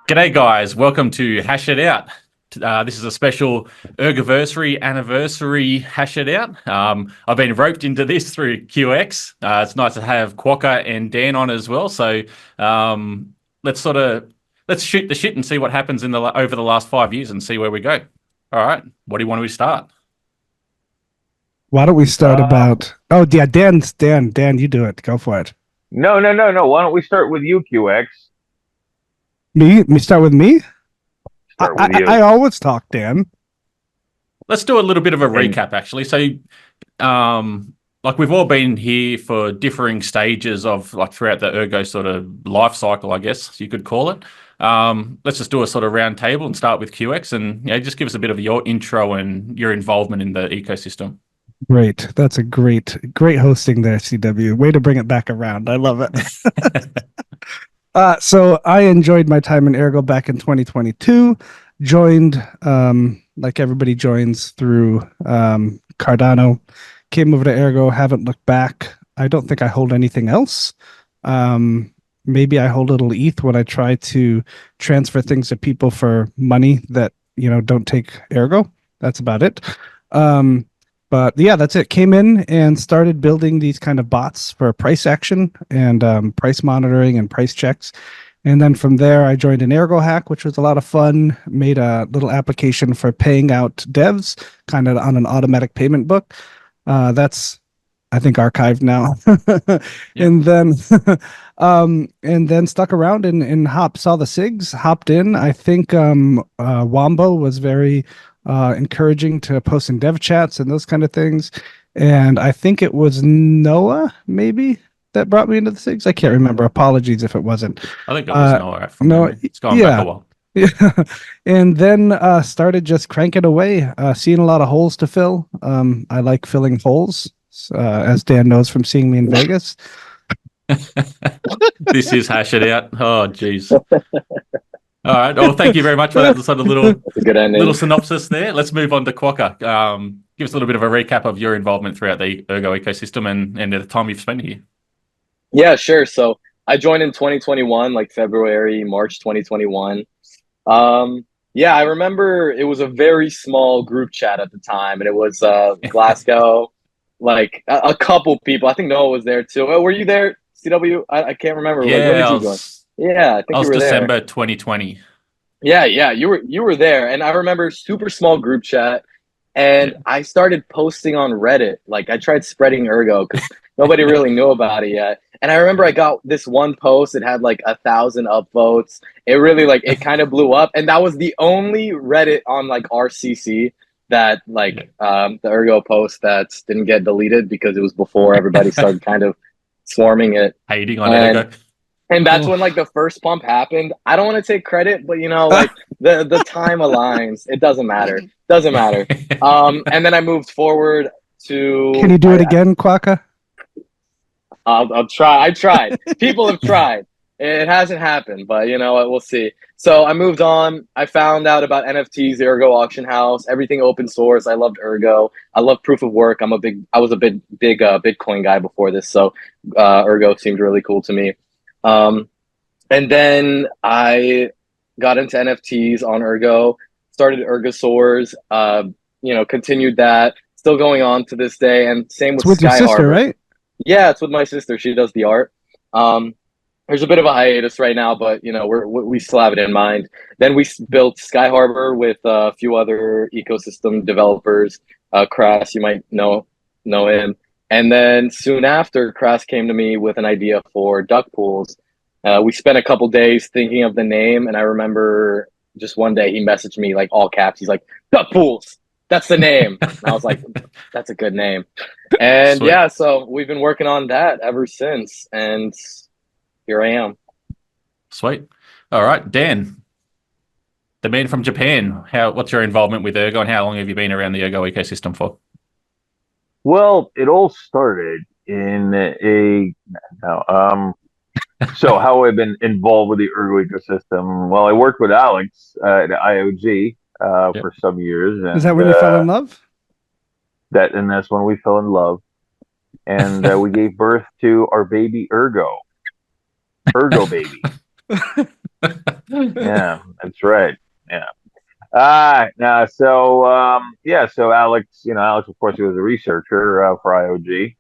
G'day, guys. Welcome to Hash It Out. This is a special Ergoversary anniversary Hash It Out. I've been roped into this through QX. It's nice to have Quokka and Dan on as well. So let's let's shoot the shit and see what happens over the last 5 years and see where we go. All right. What do you want to start? Why don't we start Uh, about? Oh, yeah, Dan, you do it. Go for it. no. Why don't we start with you, QX? Me start with me. I, Start with I you. I always talk, Dan. Let's do a little bit of a And recap, actually. Like we've all been here for differing stages of like throughout the Ergo sort of life cycle, I guess you could call it. Let's just do a sort of round table and start with QX and just give us a bit of your intro and your involvement in the ecosystem. Great. That's a great hosting there, CW. Way to bring it back around. I love it. So I enjoyed my time in Ergo back in 2022. Joined, like everybody joins through Cardano. Came over to Ergo. Haven't looked back. I don't think I hold anything else. Maybe I hold a little ETH when I try to transfer things to people for money that don't take Ergo. That's about it. But yeah, that's it. Came in and started building these kind of bots for price action and price monitoring and price checks. And then from there, I joined an Ergo hack, which was a lot of fun. Made a little application for paying out devs, kind of on an automatic payment book. That's, I think, archived now. Yep. And then stuck around and saw the SIGs, hopped in. I think Wombo was very encouraging to post in dev chats and those kind of things. And I think it was Noah, maybe, that brought me into the SIGs. I can't remember. Apologies if it wasn't. I think it was Noah from No, memory. It's gone back a yeah. while. Yeah. And then started just cranking away, seeing a lot of holes to fill. I like filling holes, as Dan knows from seeing me in Vegas. This is Hash It Out. Oh, geez. All right. Well, thank you very much for that sort of that's a good little ending. synopsis there. Let's move on to Quokka. Give us a little bit of a recap of your involvement throughout the Ergo ecosystem and the time you've spent here. Yeah, sure. So I joined in 2021, like February, March 2021. Um, yeah, I remember it was a very small group chat at the time, and it was Glasgow, like a couple people. I think Noah was there too. Oh, were you there, CW? I can't remember. Like, when Yeah, did you join? Yeah, I I think you was were there. December 2020. Yeah, you were there, and I remember super small group chat, Yeah. and I started posting on Reddit. Like I tried spreading Ergo because nobody really knew about it yet. And I remember I got this one post. It had like 1,000 upvotes. It really like it kind of blew up, and that was the only Reddit on like RCC that Yeah. like the Ergo post that didn't get deleted because it was before everybody started kind of swarming it. Hating on And Ergo. that's when Oh. like the first pump happened. I don't want to take credit, but like the time aligns. It doesn't matter. Doesn't matter. And then I moved forward Can to you do it again, Quaka? I'll try. I tried. People have tried. It hasn't happened, but you know what? We'll see. So I moved on. I found out about NFTs, the Ergo auction house, everything open source. I loved Ergo. I love proof of work. I was a big Bitcoin guy before this, so Ergo seemed really cool to me. Um, And then I got into NFTs on Ergo, started Ergosaurs, continued that, still going on to this day, and same It's with with your Sky sister, Harbor. right? Yeah, it's with my sister. She does the art. Um, there's a bit of a hiatus right now, but we still have it in mind. Then built Sky Harbor with a few other ecosystem developers. Crass, you might know him. And then soon after, Crass came to me with an idea for duck pools. We spent a couple days thinking of the name, and I remember just one day he messaged me like all caps. He's like, "Duck pools, that's the name." And I was like, "That's a good name." And Sweet. yeah, so we've been working on that ever since, and here I am. Sweet. All right, Dan, the man from Japan. What's your involvement with Ergo and how long have you been around the Ergo ecosystem for? Well, it all started in a no, so how I've been involved with the Ergo ecosystem. Well, I worked with Alex at IOG Yep. for some years, Is that and when you fell in love? that's when we fell in love, and we gave birth to our baby Ergo, Ergo baby. Yeah, that's right. Yeah. No, so Alex, Alex, of course, he was a researcher for IOG,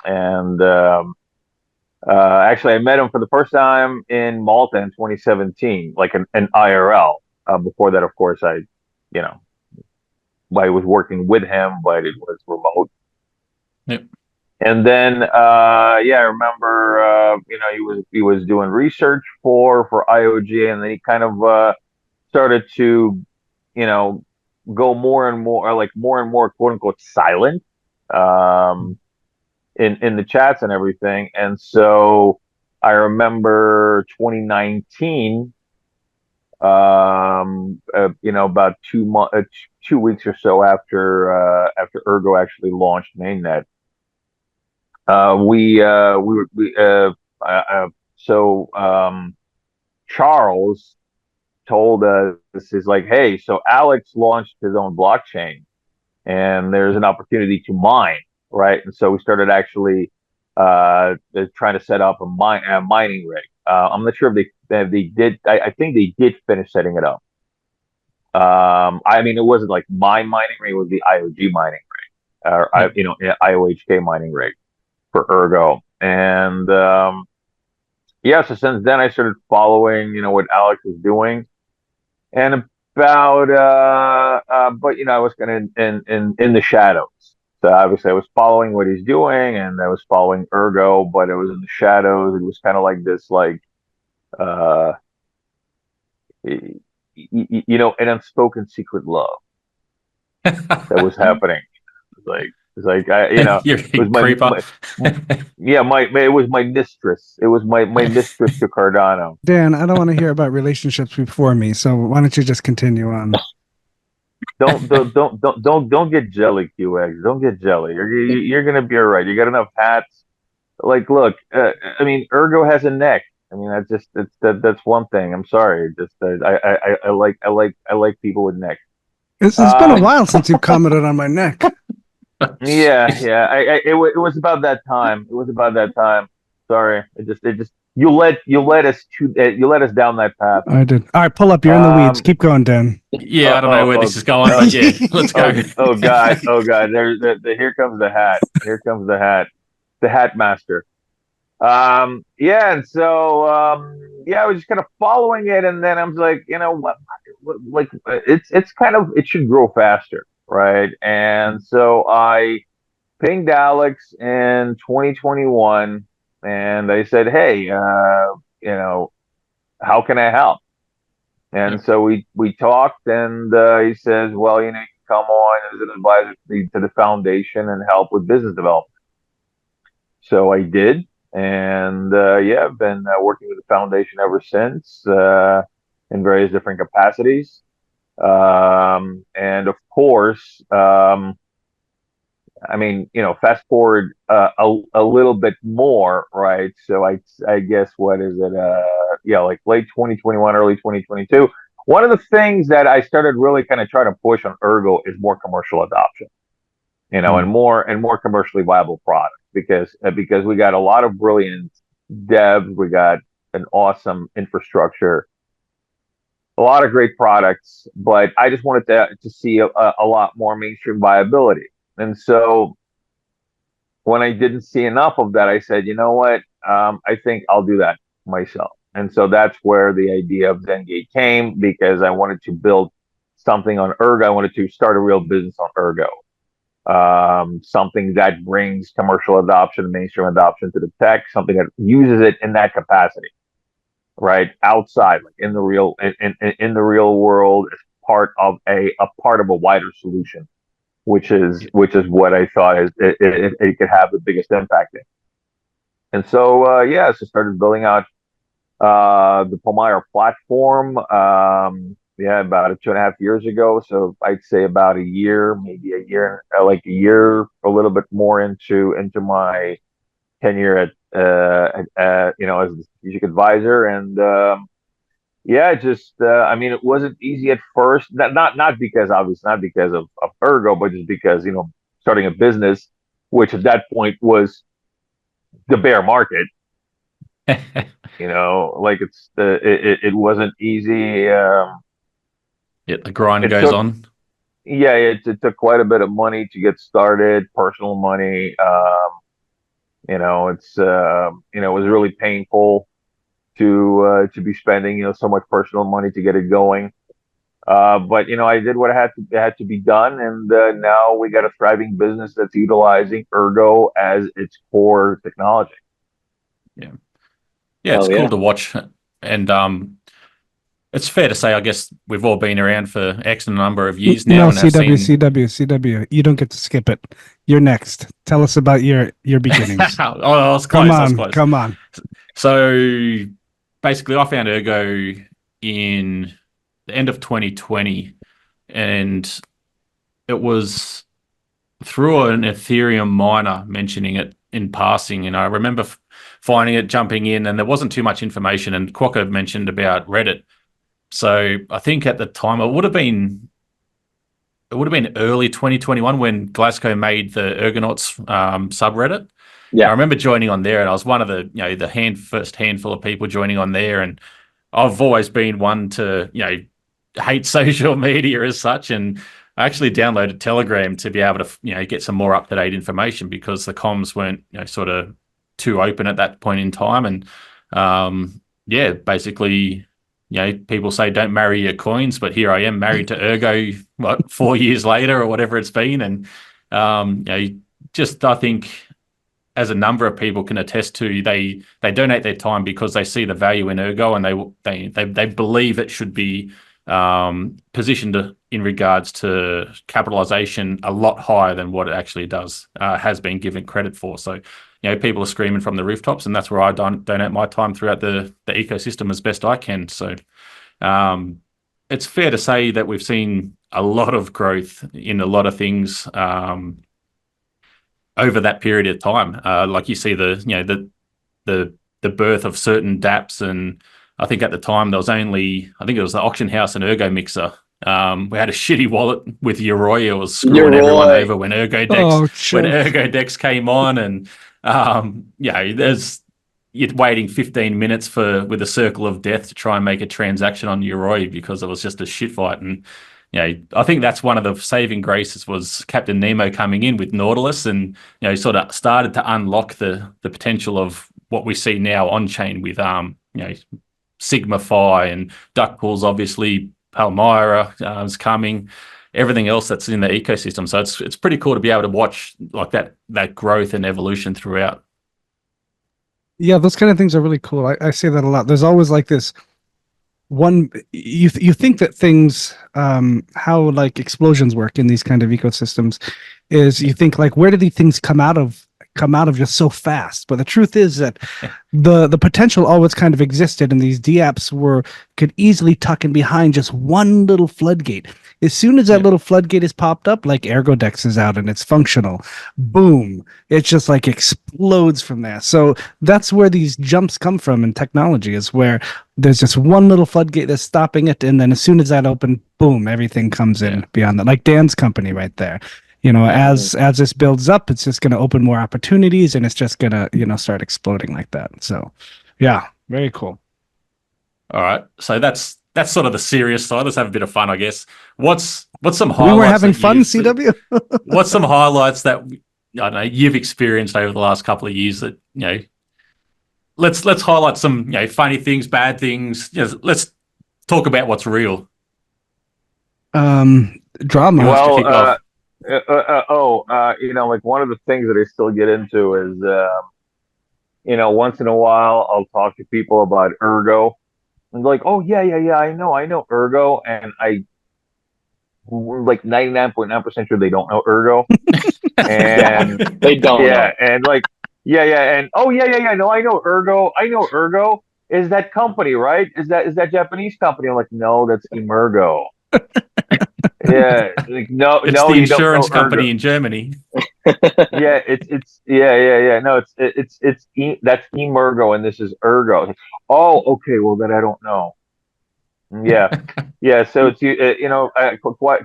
and actually, I met him for the first time in Malta in 2017, like an IRL. Before that, of course, you know, I was working with him, but it was remote. Yep. And then, I remember, he was doing research for IOG, and then he kind of started to, you know, go more and more, or like more and more, quote unquote, silent, in the chats and everything. And so I remember 2019, about 2 weeks or so after Ergo actually launched mainnet. We were we so Charles told us, is like, hey, so Alex launched his own blockchain, and there's an opportunity to mine, right? And so we started actually trying to set up a mining rig. I'm not sure if they did. I think they did finish setting it up. I mean, it wasn't like my mining rig; it was the IOG mining rig, or Yep. IOHK mining rig for Ergo. And so since then I started following, what Alex was doing, and about but I was kind of in the shadows. So obviously I was following what he's doing, and I was following Ergo, but it was in the shadows. It was kind of like this, like uh, an unspoken secret love that was happening. It's like You're it a was creeper. it was my mistress. It was my mistress to Cardano. Dan, I don't want to hear about relationships before me, so why don't you just continue on? Don't get jelly, QX. Don't get jelly. You're gonna be all right. You got enough hats. Like, look, I mean, Ergo has a neck. I mean, that's one thing. I'm sorry. Just I like people with necks. It's been a Um, while since you've commented on my neck. yeah. It was about that time. It was about that time. Sorry. It just you let us down that path. I did. All right, pull up. You're in the weeds. Um. Keep going, Dan. Yeah, Oh. I don't know Oh. where Oh. this is going, Oh. but yeah, let's go. Oh God. Oh God. Here comes the hat. Here comes the hat. The hat master. And so I was just kind of following it, and then I was like, like it's kind of, it should grow faster, right? And so I pinged Alex in 2021, and I said, hey, how can I help? And Yep. so we talked, and he says, well, you can come on as an advisor to the foundation and help with business development. So I did, and I've been working with the foundation ever since, in various different capacities. And of course, I mean, fast forward a little bit more, right? So I guess, what is it? Like late 2021, early 2022. One of the things that I started really kind of trying to push on Ergo is more commercial adoption, Mm. and more commercially viable products, because we got a lot of brilliant devs, we got an awesome infrastructure, a lot of great products, but I just wanted to see a lot more mainstream viability. And so when I didn't see enough of that, I said, you know what, I think I'll do that myself. And so that's where the idea of Zengate came, because I wanted to build something on Ergo. I wanted to start a real business on Ergo, something that brings commercial adoption, mainstream adoption to the tech, something that uses it in that capacity, right? Outside, like in the real world, as part of a wider solution, which is what I thought it could have the biggest impact in. And so so started building out the Palmyra platform. About 2.5 years ago. So I'd say about a year, maybe a year, like a year, a little bit more into my tenure as a strategic advisor. And just I mean, it wasn't easy at first. Not because, obviously, not because of Ergo, but just because starting a business, which at that point was the bear market. Like it wasn't easy. Yeah, the grind It goes took on. Yeah, it took quite a bit of money to get started, personal money. It was really painful to be spending so much personal money to get it going. But I did what had to be done, and now we got a thriving business that's utilizing Ergo as its core technology. Yeah, yeah, it's Oh cool yeah. to watch, and it's fair to say, I guess we've all been around for X number of years now, No, and have CW, seen. CW, CW. You don't get to skip it. You're next. Tell us about your beginnings. Oh, I was Come close. I was on, close. come on. So basically, I found Ergo in the end of 2020, and it was through an Ethereum miner mentioning it in passing. And I remember finding it, jumping in, and there wasn't too much information. And Quokka mentioned about Reddit. So I think at the time it would have been early 2021 when Glasgow made the Ergonauts subreddit. I Yeah. remember joining on there, and I was one of the first handful of people joining on there. And I've always been one to hate social media as such, and I actually downloaded Telegram to be able to get some more up to date information because the comms weren't sort of too open at that point in time. And yeah, basically, people say don't marry your coins, but here I am married to Ergo, what, 4 years later or whatever it's been. And just I think as a number of people can attest to, they donate their time because they see the value in Ergo, and they believe it should be positioned in regards to capitalization a lot higher than what it actually has been given credit for. So people are screaming from the rooftops, and that's where I donate my time throughout the ecosystem as best I can. So it's fair to say that we've seen a lot of growth in a lot of things over that period of time. Like you see the birth of certain dApps, and I think at the time there was I think it was the Auction House and Ergo Mixer. We had a shitty wallet with Yoroi. It was screwing everyone Yoroi. over when Oh, Ergo Dex came on, and you're waiting 15 minutes with a circle of death to try and make a transaction on Yoroi because it was just a shit fight. And I think that's one of the saving graces was Captain Nemo coming in with Nautilus, and sort of started to unlock the potential of what we see now on chain with Sigma Phi and Duckpools. Obviously, Palmyra is coming. Everything else that's in the ecosystem. So it's pretty cool to be able to watch like that growth and evolution throughout. Yeah, those kind of things are really cool. I say that a lot. There's always like this one you think that things how like explosions work in these kind of ecosystems is you think like where do these things come out of just so fast, but the truth is that the potential always kind of existed, and these dApps could easily tuck in behind just one little floodgate. As soon as that little floodgate is popped up, like Ergodex is out and it's functional, boom, it just like explodes from there. So that's where these jumps come from in technology, is where there's just one little floodgate that's stopping it, and then as soon as that open, boom, everything comes in beyond that. Like Dan's company right there. As this builds up, it's just going to open more opportunities, and it's just going to start exploding like that. So yeah, very cool. All right, so that's sort of the serious side. Let's have a bit of fun, I guess. What's some We were highlights having that fun, CW. what's some highlights that I don't know you've experienced over the last couple of years that let's highlight some funny things, bad things. Let's talk about what's real. Drama. Who wants to Well, kick off? like one of the things that I still get into is, once in a while I'll talk to people about Ergo, and they're like, oh yeah, I know Ergo, and we're like 99.9% sure they don't know Ergo, Yeah. and They don't yeah, know. and like and oh yeah, no, I know Ergo is that company, right? Is that Japanese company? I'm like, no, that's Emergo. Yeah, like no, It's no, the you don't know insurance Ergo. company in Germany. Yeah, yeah. No, that's Emergo and this is Ergo. Oh, okay. Well, then I don't know. Yeah, yeah. So it's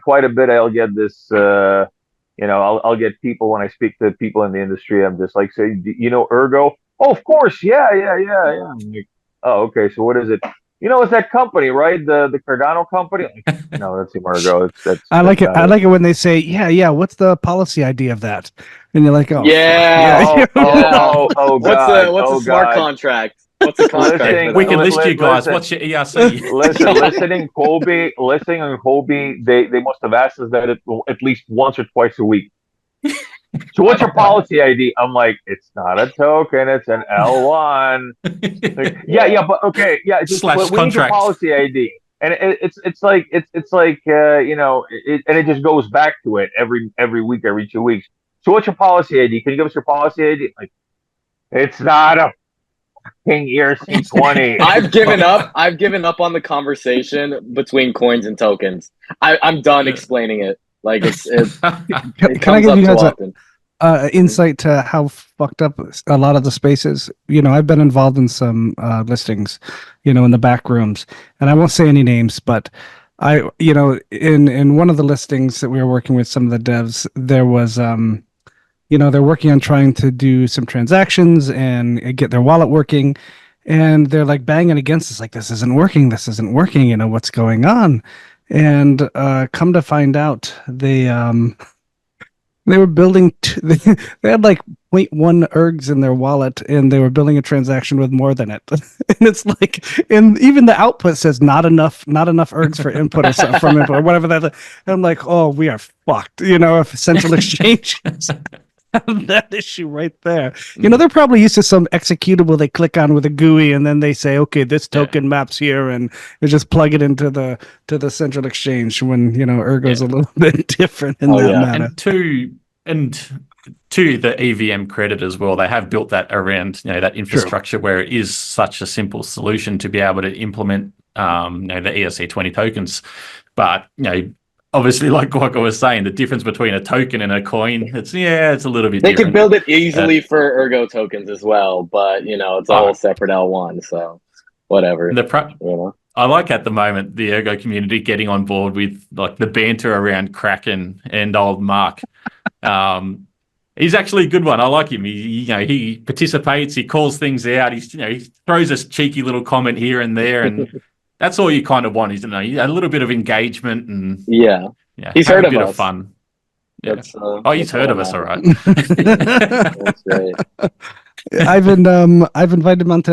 quite a bit. I'll get this. I'll get people when I speak to people in the industry. I'm just like, say, you know Ergo? Oh, of course, yeah. I'm like, oh, okay. So what is it? It's that company, right? The Cardano company. Like, no, that's Ergo. I That's like it. not I it. like it when they say, yeah. What's the policy ID of that? And you're like, oh, fuck. Yeah, Yeah. yeah. Oh God, What's a oh smart God. contract? What's a contract Yeah, for Listening, we that? can list you guys. listen, What's your ERC? listening on Colby. They must have asked us that at least once or twice a week. So what's your policy ID? I'm like, it's not a token, it's an L1. Like, Yeah. but okay, Slash but we need your contract. policy ID, and it's like and it just goes back to it every week, every 2 weeks. So what's your policy ID? Can you give us your policy ID? Like, it's not a King ERC20. I've given up. I've given up on the conversation between coins and tokens. I'm done explaining it. Like it Can I comes give up you too guys a often. insight to how fucked up a lot of the spaces? I've been involved in some listings, in the back rooms, and I won't say any names, but in one of the listings that we were working with some of the devs, there was they're working on trying to do some transactions and get their wallet working. And they're like banging against us, like, this isn't working. This isn't working. What's going on? And come to find out, they were building, they had like zero point 0.1 ergs in their wallet, and they were building a transaction with more than it. And it's like, and even the output says not enough ergs for input or from input or whatever that. And I'm like, oh, we are fucked. If Central Exchange that issue right there. They're probably used to some executable they click on with a GUI, and then they say, okay, this token maps here, and they just plug it into the Central Exchange. When Ergo's a little bit different in that manner. And to the EVM credit as well, they have built that around that infrastructure where it is such a simple solution to be able to implement the ERC20 tokens. But obviously, like Quokka was saying, the difference between a token and a coin, it's a little bit They different. can build it easily for Ergo tokens as well, but it's a whole separate L1. So whatever. I like at the moment the Ergo community getting on board with like the banter around Kraken and old Mark. He's actually a good one. I like him. He participates. He calls things out. He throws a cheeky little comment here and there, and that's all you kind of want, isn't it? A little bit of engagement and he's heard a of bit us. of fun. Yeah. That's He's heard of us, all right. That's great. I've invited him onto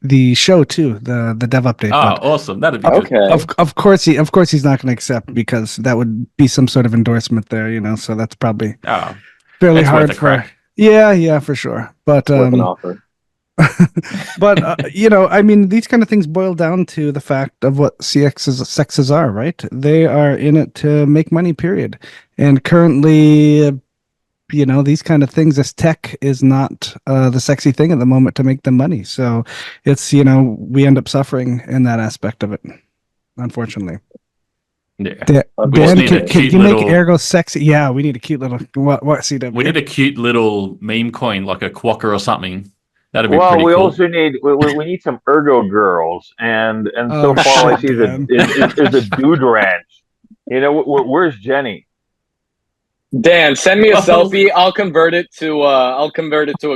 the show too, the dev update. Oh, awesome! That'd be good. Okay. Of course he's not going to accept, because that would be some sort of endorsement there, So that's probably fairly hard worth a crack. Yeah, for sure. But worth an offer. but I mean, these kind of things boil down to the fact of what sexes are, right? They are in it to make money, period. And currently, these kind of things, this tech is not the sexy thing at the moment to make them money. So it's, we end up suffering in that aspect of it, unfortunately. Yeah. Dan, can you make Ergo sexy? Yeah, we need a cute little, what CW? We need a cute little meme coin, like a Quokka or something. That'd be pretty cool. Well, we also need we need some Ergo girls, and so far I see is a dude ranch. Where's Jenny? Dan, send me a selfie. I'll convert it to a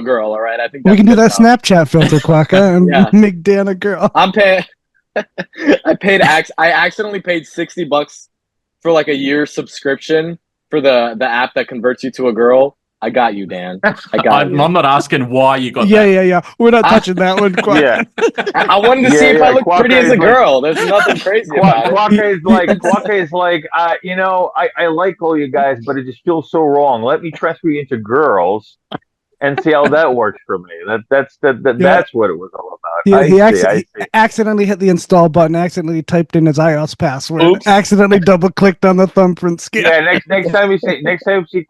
girl. All right, I think we can do that enough. Snapchat filter, Quokka, and make Dan a girl. I'm paying. I accidentally paid $60 for like a year subscription for the app that converts you to a girl. I got you, Dan. I'm not asking why you got that. Yeah. We're not touching that one. Yeah. I wanted to see if I look pretty as a girl. There's nothing crazy about it. Quokka is like, I like all you guys, but it just feels so wrong. Let me transfer you into girls and see how that works for me. That's what it was all about. He accidentally hit the install button, accidentally typed in his iOS password, accidentally double clicked on the thumbprint scan. Yeah, next time you see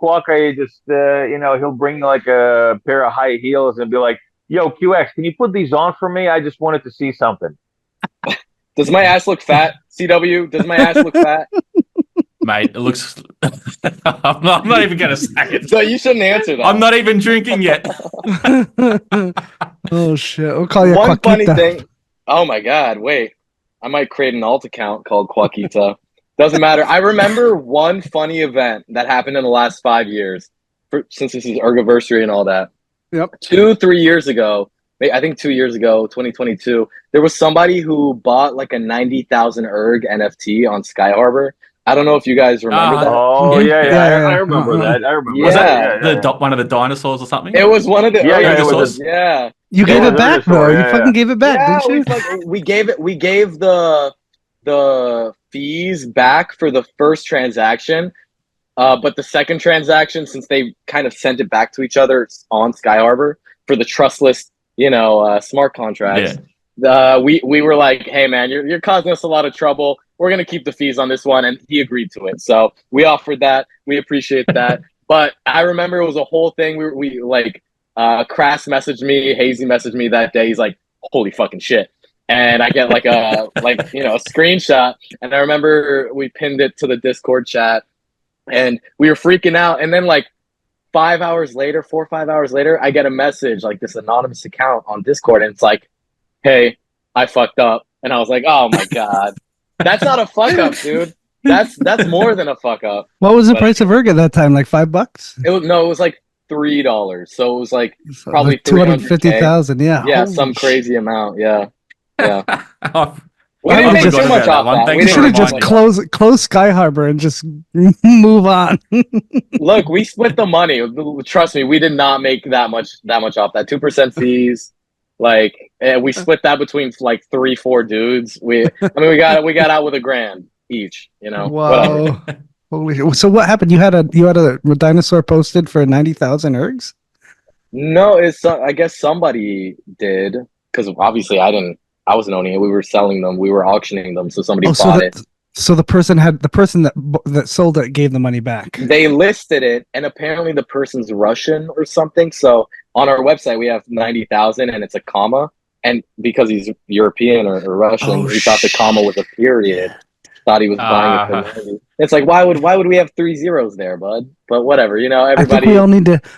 Quokka, you just he'll bring like a pair of high heels and be like, "Yo, QX, can you put these on for me? I just wanted to see something." Does my ass look fat, CW? Does my ass look fat? Mate, it looks. I'm not even going to say it. So you shouldn't answer that. I'm not even drinking yet. Oh shit! We'll call you one Quokita. funny thing. Oh my god! Wait, I might create an alt account called Quokita. Doesn't matter. I remember one funny event that happened in the last 5 years, since this is Ergoversary and all that. Yep. 2-3 years ago, I think 2 years ago, 2022, there was somebody who bought like a 90,000 erg NFT on Sky Harbor. I don't know if you guys remember that. Oh Mhm. yeah, yeah, Yeah, I yeah. remember that. I remember Was that. that Yeah, Yeah, yeah, yeah. one of the dinosaurs or something? it was one of the Yeah, yeah, it was Ergosaurs? a, Yeah, You it gave yeah, was it back though. Ergosaur. You Yeah, yeah. fucking gave it back, yeah. didn't you? We gave the fees back for the first transaction. But the second transaction, since they kind of sent it back to each other on Sky Harbor for the trustless, smart Yeah. contracts, we were like, "Hey, man, you're causing us a lot of trouble. We're gonna keep the fees on this one," and he agreed to it. So we offered that. We appreciate that. But I remember it was a whole thing. We like, Crass messaged me, Hazy messaged me that day. He's like, "Holy fucking shit!" And I get like a screenshot, and I remember we pinned it to the Discord chat and we were freaking out. And then like 5 hours later, 4 or 5 hours later, I get a message like this anonymous account on Discord, and it's like, "Hey, I fucked up." And I was like, "Oh my god, that's not a fuck up, dude. That's more than a fuck up." What was the But price of Erg at that time? Like $5? it was like $3, so it was like So probably like 300K. 250,000. Yeah. Yeah, Holy some crazy amount. Yeah, yeah. I We I didn't would make just too much about that off one. that. Thanks We You didn't for should have make too just much reminding me. off. closed Sky Harbor and just move on. Look, we split the money. Trust me, we did not make that much off that 2% fees. Like, we split that between like 3-4 dudes. I mean, we got out with $1,000 each. Whatever. Wow. Holy shit. So what happened? You had a dinosaur posted for 90,000 ergs? No, I guess somebody did, because obviously I wasn't owning it. We were selling them. We were auctioning them, so somebody Oh, bought it. so the person that sold it gave the money back. They listed it, and apparently the person's Russian or something. So on our website, we have 90,000, and it's a comma. And because he's European or Russian, Oh, he thought the comma was a period. yeah. Thought he was buying it for Uh, 90. It's like, why would we have 3 zeros there, bud? But whatever, everybody.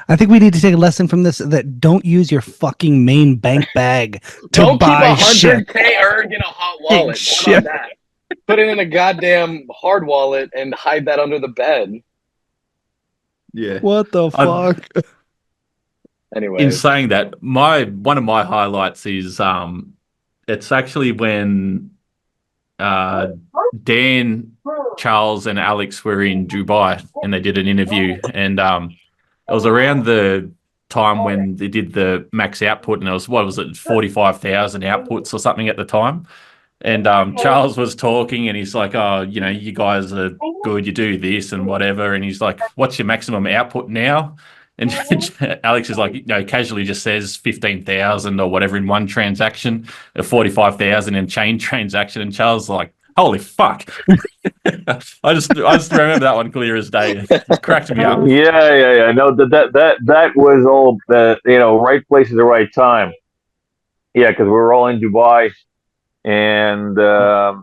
I think we need to take a lesson from this that don't use your fucking main bank bag to Don't keep buy shit. 100K erg in a hot Fucking wallet. How shit. about that? Put it in a goddamn hard wallet and hide that under the bed. yeah. What the I, fuck? Anyway, in saying that, one of my highlights is it's actually when Dan, Charles, and Alex were in Dubai and they did an interview, and it was around the time when they did the max output, and it was, what was it, 45,000 outputs or something at the time. And Charles was talking, and he's like, "Oh, you guys are good. You do this and whatever." And he's like, "What's your maximum output now?" And Alex is like, casually just says 15,000 or whatever in one transaction, a 45,000 in chain transaction. And Charles is like, "Holy fuck!" I just remember that one clear as day. It cracked me up. Yeah, yeah, yeah. No, that was all the right place at the right time. Yeah, because we were all in Dubai, and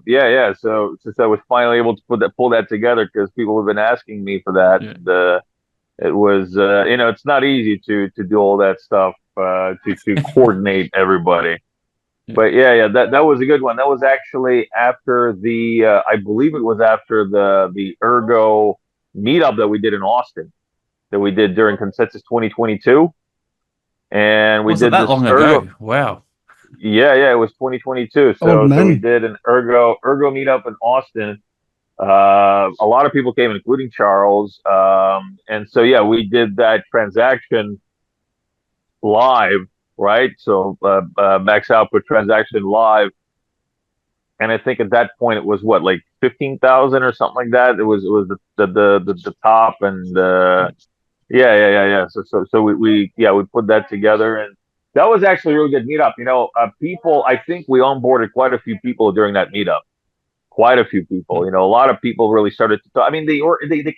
yeah, yeah. So since I was finally able to pull that together, because people have been asking me for that, Yeah. and, it was it's not easy to do all that stuff, to coordinate everybody. Yeah. But yeah, yeah, that was a good one. That was actually after I believe it was after the Ergo meetup that we did in Austin, that we did during Consensus 2022, and we Was it did that this long Ergo. ago? Wow. Yeah, yeah, it was 2022. Old So we men. did an Ergo meetup in Austin. A lot of people came, including Charles. And so yeah, we did that transaction live, right? So max output transaction live, and I think at that point it was what, like 15,000 or something like that. It was the top, and yeah, yeah, yeah, yeah. So we put that together, and that was actually a really good meetup. People, I think we onboarded quite a few people during that meetup. Quite a few people. A lot of people really started to talk. I mean, they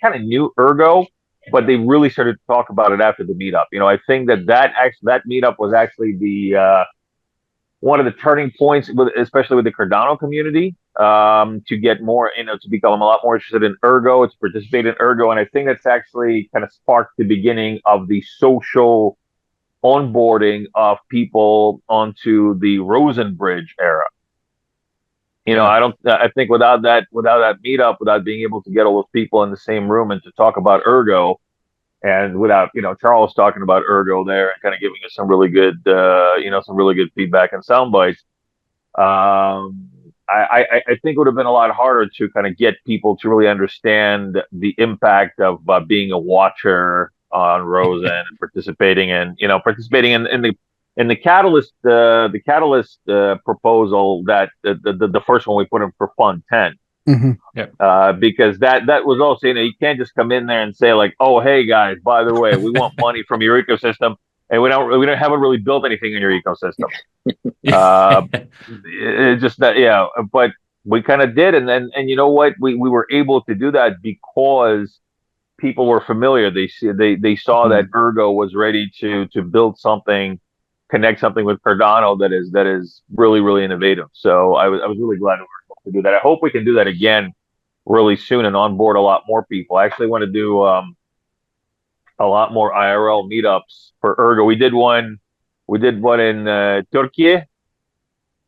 kind of knew Ergo, but they really started to talk about it after the meetup. I think that meetup was actually the one of the turning points, especially with the Cardano community, to get more, to become a lot more interested in Ergo, to participate in Ergo. And I think that's actually kind of sparked the beginning of the social onboarding of people onto the Rosen Bridge era. Yeah. I think without that meetup, without being able to get all those people in the same room and to talk about Ergo, And without, Charles talking about Ergo there and kind of giving us some really good, some really good feedback and sound bites. I think it would have been a lot harder to kind of get people to really understand the impact of being a watcher on Rosen and participating in the catalyst proposal that the first one we put in for Fund 10. Mhm. Because that was also, you can't just come in there and say like, oh, hey guys, by the way, we want money from your ecosystem, and haven't really built anything in your ecosystem. It's just that, but we kind of did, and you know what, we were able to do that because people were familiar. They saw that Ergo was ready to build something, connect something with Cardano that is really, really innovative. So I was really glad we were able to do that. I hope we can do that again really soon and onboard a lot more people. I actually want to do a lot more IRL meetups for Ergo. We did one in Turkey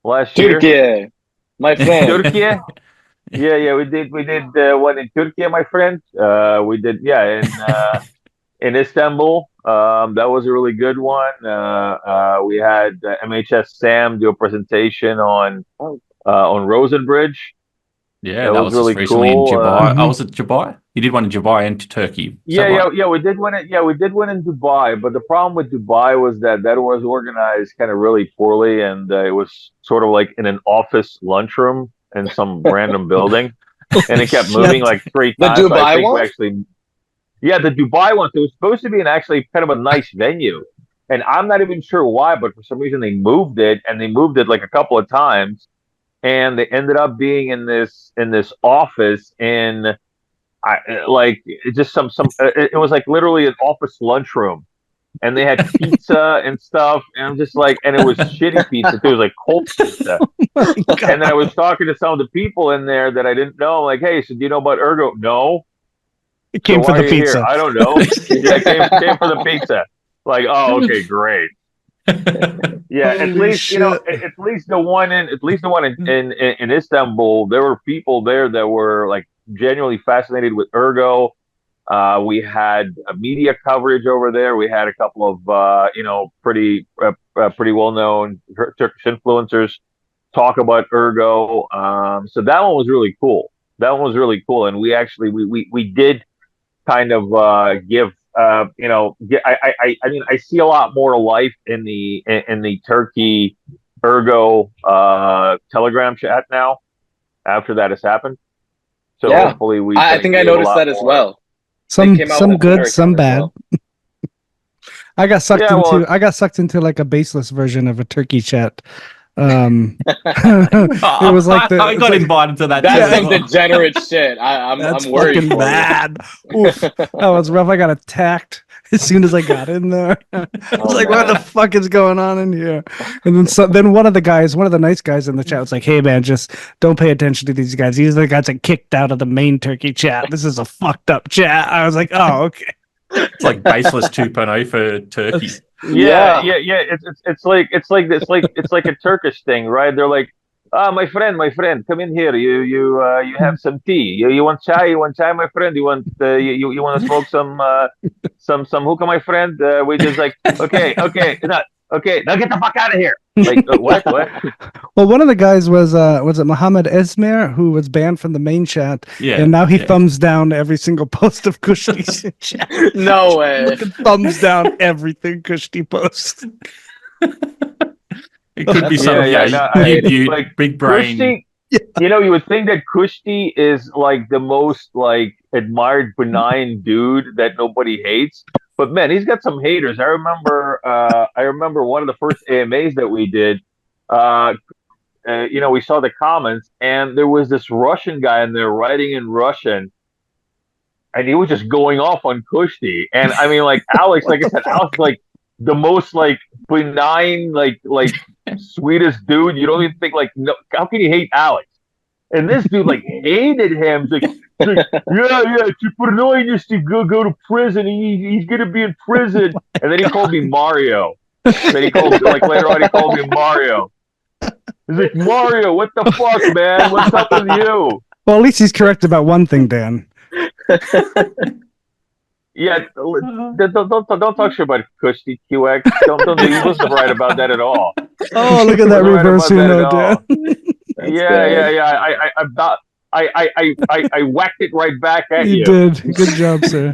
last year. Turkey, my friend. Turkey. Yeah, we did one in Turkey, my friend. We did in Istanbul. That was a really good one. We had MHS Sam do a presentation on Rosenbridge. Yeah, That that was was just really recently in cool. Dubai. Was it Dubai? You did one in Dubai and Turkey. Is that right? We did one. We did one in Dubai, but the problem with Dubai was that was organized kind of really poorly, and it was sort of like in an office lunchroom in some random building, and it kept moving like 3 The times. So I Dubai think one? the Dubai one. So it was supposed to be actually kind of a nice venue, and I'm not even sure why, but for some reason they moved it, and they moved it like a couple of times, and they ended up being in this office in. Like it just it was like literally an office lunchroom, and they had pizza and stuff, and I'm just like, and it was shitty pizza too. It was like cold pizza. And then I was talking to some of the people in there that I didn't know. I'm like, hey, so do you know about Ergo? No. It came So for why the are you pizza. here? I don't know. Yeah, it came for the pizza. Like, oh, okay, great. Yeah, at Holy least shit. at least the one in Istanbul, there were people there that were like genuinely fascinated with Ergo. We had media coverage over there. We had a couple of pretty well known Turkish influencers talk about Ergo. So that one was really cool. And we did kind of give I mean, I see a lot more life in the Turkey Ergo Telegram chat now after that has happened. So Yeah. hopefully we I think I noticed that as well. They came out Some with good, American some as bad. well. I got sucked Yeah, well, I got sucked into like a baseless version of a turkey chat. It was like I got invited to that. That's too, some as well. degenerate shit. That's I'm worried fucking for bad. Oof, that was rough. I got attacked as soon as I got in there. I was like, what the man. fuck is going on in here? And then one of the nice guys in the chat was like, hey man, just don't pay attention to these guys. These are the guys that kicked out of the main turkey chat. This is a fucked up chat. I was like, oh, okay. It's like baseless 2.0 for Turkey. Yeah. It's like a Turkish thing, right? They're like, my friend, come in here. You have some tea. You want chai? You want chai, my friend? You want you want to smoke some hookah, my friend? We just like, okay, now get the fuck out of here. Like what? Well, one of the guys was it Mohammed Esmer, who was banned from the main chat, Yeah, and now he thumbs down every single post of Kushti's chat. No way. Thumbs down everything Kushti posts. It could be some like big brain. Kushti, you would think that Kushti is like the most like admired benign dude that nobody hates, but man, he's got some haters. I remember one of the first AMAs that we did. We saw the comments, and there was this Russian guy in there writing in Russian, and he was just going off on Kushti. And I mean, like Alex, like I said, Alex is like the most like benign, like sweetest dude. You don't even think like, no, how can you hate Alex? And this dude like hated him. He's like yeah, to go to prison. He's gonna be in prison. And then he called me Mario. Then he called like later on he called me Mario. He's like, Mario, what the fuck, man? What's up with you? Well, at least he's correct about one thing, Dan. Yeah, Kushti is the most benign dude. Everybody hates him. yeah. Everybody hates him. Everybody hates him. Yeah, don't talk shit about Cushy QX. Don't he wasn't right about that at all. Oh, look at He that wasn't right reverse about that at Uno, Dan. all. That's good. I about I whacked it right back at You you. did. Good job, sir.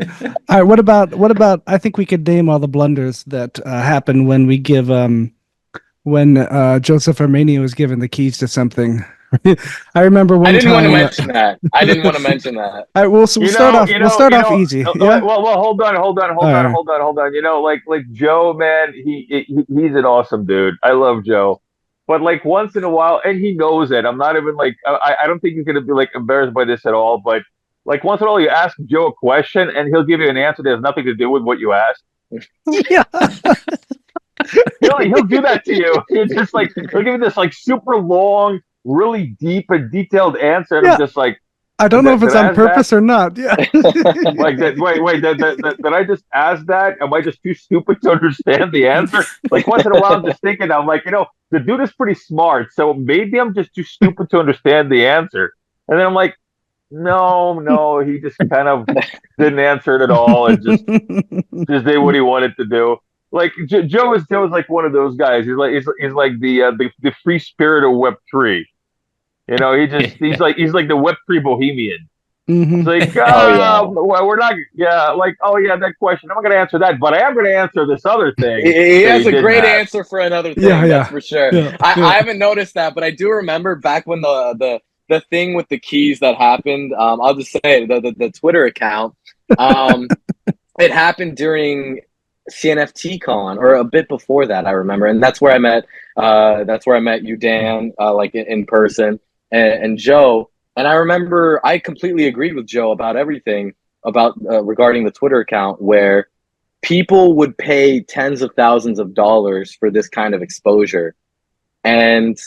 All right. What about? I think we could name all the blunders that happen when we give when Joseph Armenia was given the keys to something. I remember I one didn't want to time. mention that. I didn't want to mention that. All right, we'll start off. We'll start off easy. Yeah. Well, hold on, All right. hold on. Like Joe, man, he's an awesome dude. I love Joe, but like once in a while, and he knows it. I'm not even like I don't think he's gonna be like embarrassed by this at all. But like once in a while, you ask Joe a question, and he'll give you an answer that has nothing to do with what you asked. Yeah. He'll do that to you. He's just like he'll give you this like super long, really deep and detailed answer, and Yeah. I'm just like. I don't know if it's Did I on ask purpose that? or not. Yeah. Like that? Wait. Did I just ask that? Am I just too stupid to understand the answer? Like once in a while, I'm just thinking. I'm like, the dude is pretty smart, so maybe I'm just too stupid to understand the answer. And then I'm like, no, he just kind of didn't answer it at all, and just did what he wanted to do. Like Joe is like one of those guys. He's like the free spirit of Web3. He's like the Web3 bohemian. It's Mhm. like, Oh yeah. well, we're not, yeah, like, oh yeah, that question. I'm not going to answer that, but I am going to answer this other thing He that has he a didn't great have. answer for another Yeah. thing, that's Yeah. for sure. Yeah. I haven't noticed that, but I do remember back when the thing with the keys that happened. I'll just say the Twitter account. Um, it happened during CNFT Con or a bit before that, I remember, and that's where I met. That's where I met you, Dan, like in person, and Joe. And I remember I completely agreed with Joe about everything about regarding the Twitter account, where people would pay tens of thousands of dollars for this kind of exposure, and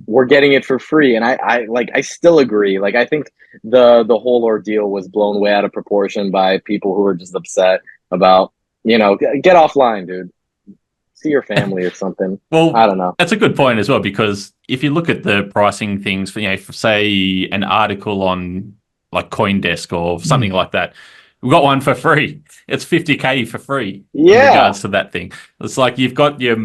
we're getting it for free. And I still agree. Like I think the whole ordeal was blown way out of proportion by people who were just upset about, get offline, dude. See your family or something. Well, I don't know. that's a good point as well, because if you look at the pricing things for, for, say, an article on like CoinDesk or something like that, we've got one for free. It's 50K for free in Yeah. regards to that thing. It's like you've got your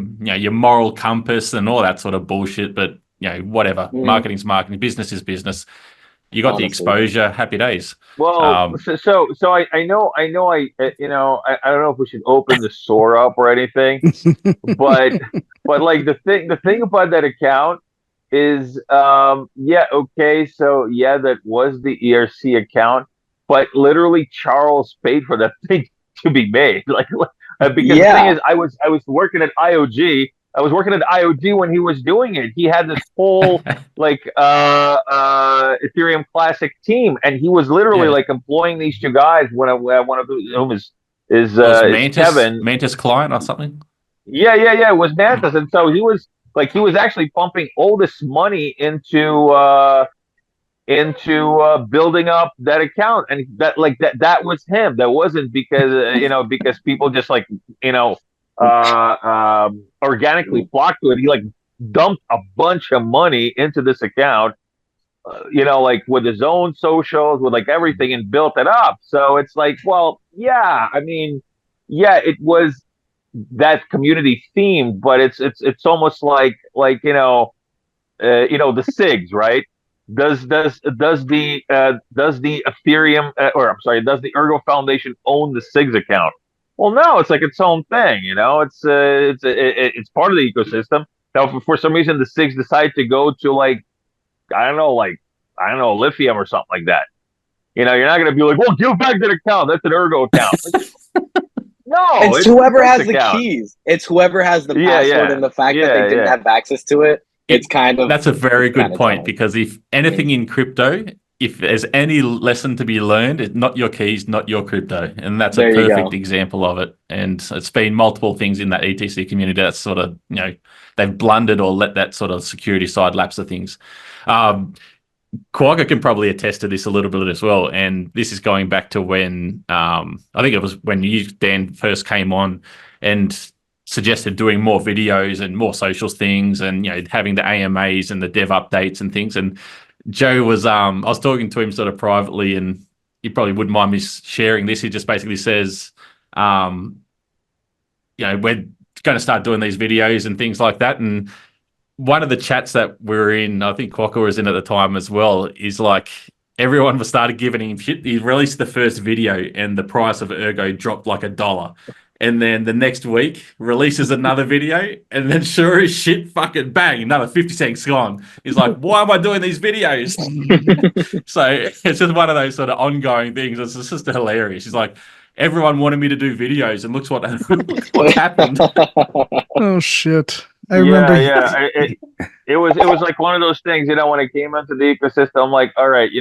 moral compass and all that sort of bullshit, but whatever. Marketing's marketing, business is business. You got the Honestly. exposure. Happy days. Well, so I know, I don't know if we should open the store up or anything, but like the thing about that account is, yeah, okay, so yeah, that was the ERC account, but literally Charles paid for that thing to be made. Like, because the thing Yeah. is, I was working at IOG. I was working at IOG when he was doing it. He had this whole like Ethereum Classic team, and he was literally Yeah. like employing these two guys. One of whom is It was Kevin. Mantis client or something. Yeah. It was Mantis, and so he was actually pumping all this money into building up that account, and that was him. That wasn't because because people just like organically flocked to it. He like dumped a bunch of money into this account, like with his own socials, with like everything, and built it up. So it's like, well, yeah, I mean, yeah, it was that community theme, but it's almost like the SIGs, right? Does the Ethereum or I'm sorry, does the Ergo Foundation own the SIGs account? Well, no, it's like its own thing. It's part of the ecosystem. Now, for some reason, the SIGs decide to go to I don't know, lithium or something like that. You're not going to be like, well, give back that account. That's an Ergo account. No, It's it's the whoever has first the account. keys. It's whoever has the Yeah, password, yeah, and the fact that they didn't have access to it. It's kind of That's a very good point, telling. because if anything in crypto, if there's any lesson to be learned, it's not your keys, not your crypto. And that's There a you perfect go. example of it. And it's been multiple things in that ETC community that's sort of, they've blundered or let that sort of security side lapse of things. Quokka can probably attest to this a little bit as well. And this is going back to when, I think it was when you, Dan, first came on and suggested doing more videos and more socials things, and having the AMAs and the dev updates and things. And Joe was I was talking to him sort of privately, and he probably wouldn't mind me sharing this. He just basically says, we're going to start doing these videos and things like that. And one of the chats that we're in, I think Quokka was in at the time as well, is like everyone started giving him shit. He released the first video and the price of Ergo dropped like $1. And then the next week releases another video, and then sure as shit, fucking bang, another 50 cents gone. He's like, why am I doing these videos? So it's just one of those sort of ongoing things. It's just hilarious. He's like, everyone wanted me to do videos, and look what happened. Oh shit! I remember. Yeah. It was like one of those things. When it came into the ecosystem, I'm like, all right, you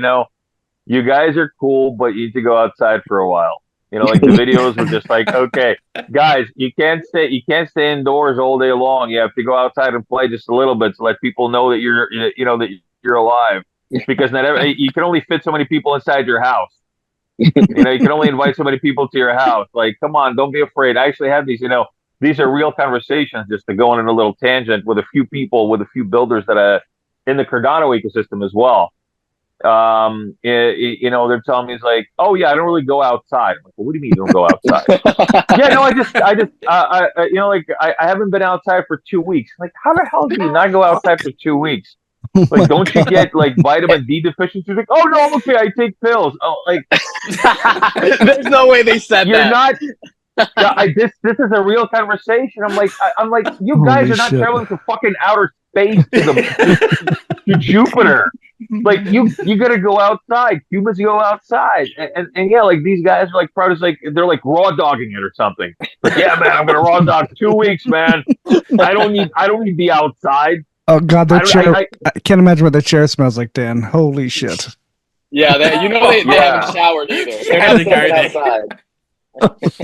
guys are cool, but you need to go outside for a while. Like the videos were just like, okay, guys, you can't stay indoors all day long. You have to go outside and play just a little bit to let people know that that you're alive. Because you can only fit so many people inside your house. You can only invite so many people to your house. Like, come on, don't be afraid. I actually have these, these are real conversations, just to go on a little tangent with a few people, with a few builders that in the Cardano ecosystem as well. They're telling me, it's like, oh yeah, I don't really go outside. I'm like, well, what do you mean you don't go outside? Yeah, no, I haven't been outside for 2 weeks. Like, how the hell do you not go outside for 2 weeks? Like, don't you get like vitamin D deficiency? Like, oh no, I'm okay, I take pills. Oh, like, there's no way they said you're that. not. This is a real conversation. I'm like, you guys Holy are not shit. traveling to fucking outer space to Jupiter. Like, you gotta go outside. Humans go outside, and yeah, like these guys are like probably like they're like raw dogging it or something. Like, yeah, man, I'm gonna raw dog 2 weeks, man. I don't need the outside. Oh god, their chair! I can't imagine what their chair smells like, Dan. Holy shit! Yeah, they haven't showered either. They're not outside.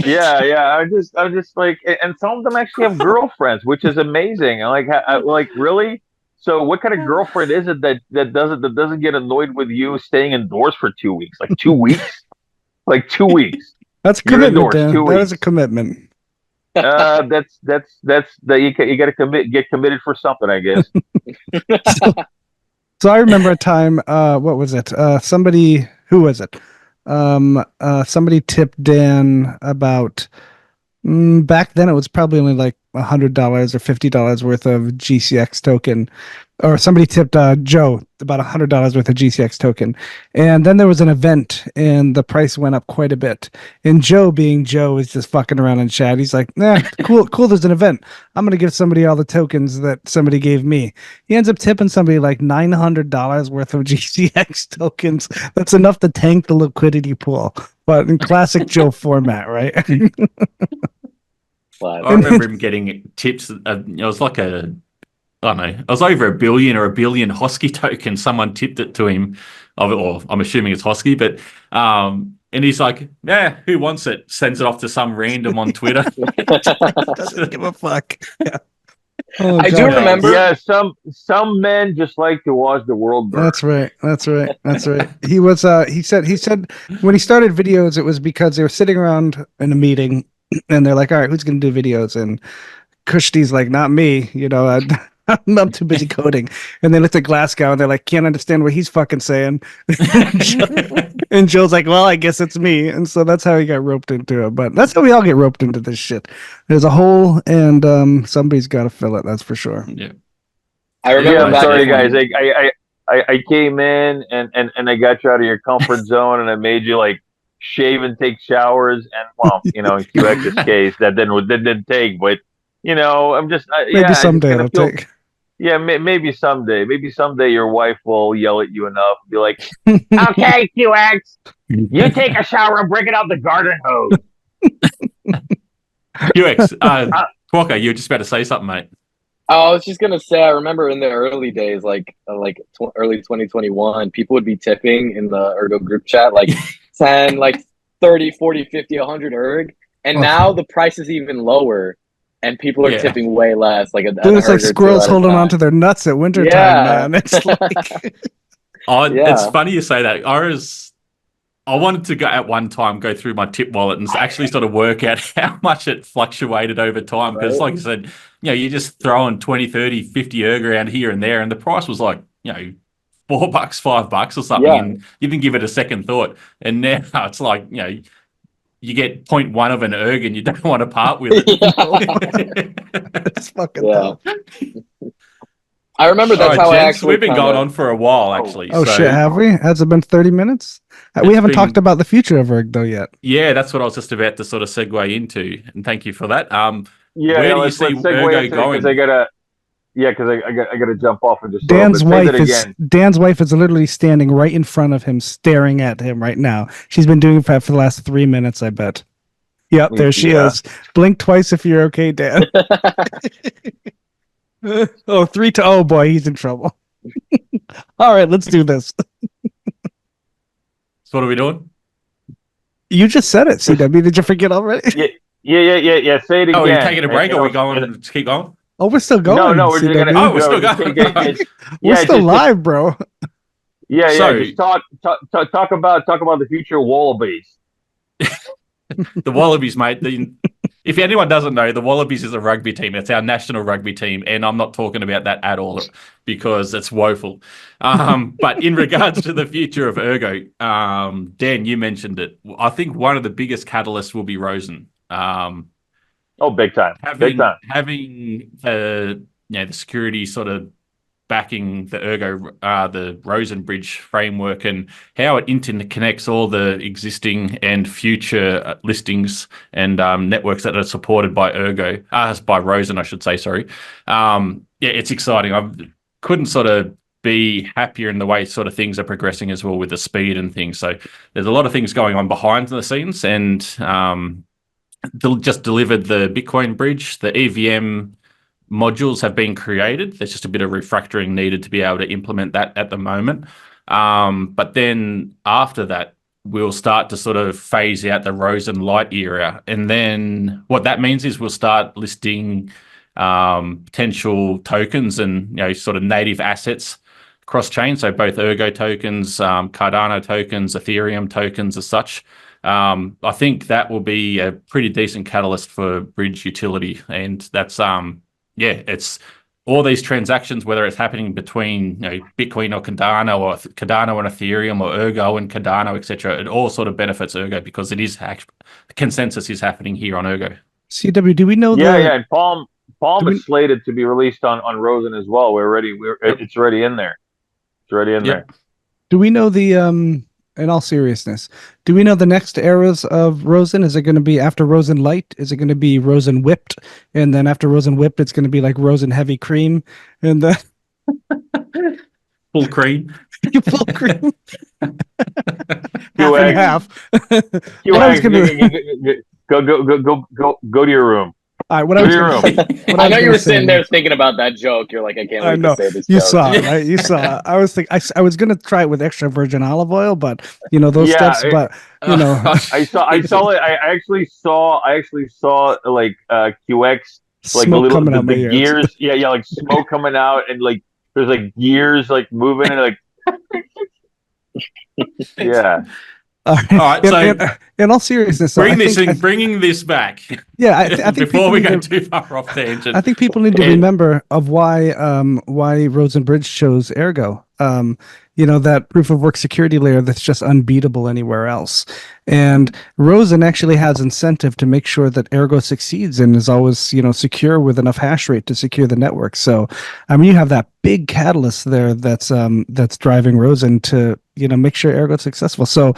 Yeah. I'm just like, and some of them actually have girlfriends, which is amazing. I'm like, really? So what kind of girlfriend is it that doesn't get annoyed with you staying indoors for 2 weeks? Like 2 weeks? Like 2 weeks. That's a commitment, Dan. That is a commitment. That's that you got to get committed for something, I guess. So I remember a time. What was it? Somebody. Who was it? Somebody tipped Dan about. Back then, it was probably only like $100 or $50 worth of GCX token, or somebody tipped Joe about $100 worth of GCX token, and then there was an event, and the price went up quite a bit. And Joe, being Joe, is just fucking around in chat. He's like, "Nah, cool. There's an event. I'm gonna give somebody all the tokens that somebody gave me." He ends up tipping somebody like $900 worth of GCX tokens. That's enough to tank the liquidity pool, but in classic Joe format, right? I remember him getting tips. It was like I don't know, it was over $1 billion or $1 billion Hosky token. Someone tipped it to him, or I'm assuming it's Hosky, but and he's like, yeah, who wants it? Sends it off to some random on Twitter. Doesn't give a fuck. Yeah. Oh, I do remember. Yeah, some men just like to watch the world burn. That's right. He was. He said when he started videos, it was because they were sitting around in a meeting, and they're like, "All right, who's going to do videos?" And Kushti's like, "Not me. I'm too busy coding." And they looked at Glasgow, and they're like, "Can't understand what he's fucking saying." And Joe's like, "Well, I guess it's me." And so that's how he got roped into it. But that's how we all get roped into this shit. There's a hole, and somebody's got to fill it. That's for sure. Yeah. I remember. Yeah, I'm sorry, guys. I came in and I got you out of your comfort zone, and I made you like shave and take showers. And well, in QX's case, that didn't take. But I'm just maybe someday it'll take. Yeah, maybe someday. Maybe someday your wife will yell at you enough and be like, "Okay, QX, you take a shower and bring it out the garden hose." QX, Quokka, you were just about to say something, mate. Oh, I was just gonna say, I remember in the early days, early 2021, people would be tipping in the Ergo group chat, like 10, like 30, 40, 50, 100 erg, and now the price is even lower. And people are tipping way less. Like it's like squirrels holding on to their nuts at wintertime, man. It's like... It's funny you say that. I wanted to go go through my tip wallet and actually sort of work out how much it fluctuated over time. Because like I said, you're just throwing 20, 30, 50 erg around here and there. And the price was like, $4, $5 or something. Yeah. And you didn't give it a second thought. And now it's like, you get 0.1 of an erg and you don't want to part with it. It's fucking Yeah. dope. I remember that's All right, how I gents, actually we've been going kinda- on for a while, actually. Oh so shit, have we? Has it been 30 minutes? We It's haven't been- talked about the future of Erg though yet. Yeah, that's what I was just about to sort of segue into, and thank you for that. Yeah, Where yeah, do you let's see segue Ergo into it because I going? gotta. Yeah, because I gotta jump off in just a little Dan's bit. Say that wife is again. Dan's wife is literally standing right in front of him, staring at him right now. She's been doing that for the last 3 minutes, I bet. Yep, there she Yeah. is. Blink twice if you're okay, Dan. Oh, 3 to oh boy, he's in trouble. All right, let's do this. So what are we doing? You just said it, CW. Did you forget already? Yeah. Say it again. Oh, are you taking a break? And or are we also- going to keep going? Oh, we're still going. No, we're just gonna. CW. Oh, we're still going. We're still just- live, bro. Yeah, So- Just talk about the future Wallabies. The Wallabies, mate. If anyone doesn't know, the Wallabies is a rugby team. It's our national rugby team, and I'm not talking about that at all because it's woeful. But in regards to the future of Ergo, Dan, you mentioned it. I think one of the biggest catalysts will be Rosen. Oh, big time. Big time. Having the security sort of backing the Ergo, the Rosen Bridge framework, and how it interconnects all the existing and future listings and networks that are supported by Ergo, by Rosen, I should say. Sorry. It's exciting. I couldn't sort of be happier in the way sort of things are progressing as well with the speed and things. So there's a lot of things going on behind the scenes, and just delivered the Bitcoin bridge, the EVM modules have been created. There's just a bit of refactoring needed to be able to implement that at the moment. But then after that, we'll start to sort of phase out the Rosen Light era. And then what that means is we'll start listing potential tokens and sort of native assets cross-chain. So both Ergo tokens, Cardano tokens, Ethereum tokens as such. I think that will be a pretty decent catalyst for bridge utility. And that's it's all these transactions, whether it's happening between Bitcoin or Cardano and Ethereum, or Ergo and Cardano, etc. It all sort of benefits Ergo because it is consensus is happening here on Ergo. CW, do we know And Palm Do we- is slated to be released on Rosen as well. It's already in there. It's already in there. do we know in all seriousness, do we know the next eras of Rosen? Is it going to be after Rosen Light? Is it going to be Rosen Whipped? And then after Rosen Whipped, it's going to be like Rosen Heavy Cream and then Full cream. full cream. half QX. and half. You What I was gonna- go to your room. All right, what I was Clear gonna room. say- what I was know you gonna were say sitting there was- thinking about that joke. You're like, I can't I wait know. to say this You joke. saw it, right? You saw it. I was thinking I was gonna try it with extra virgin olive oil, but those Yeah, steps. But I saw it. I actually saw like QX, like smoke coming out my the ears. gears. Yeah, like smoke coming out, and like there's like gears like moving, and like yeah. All All right, so in all seriousness, I think- bringing this back. Yeah, I think before people we need go to- too far off tangent. I think people need to remember of why Rosen Bridge chose Ergo. That proof of work security layer that's just unbeatable anywhere else. And Rosen actually has incentive to make sure that Ergo succeeds and is always, secure with enough hash rate to secure the network. So, you have that big catalyst there that's driving Rosen to, make sure Ergo's successful. So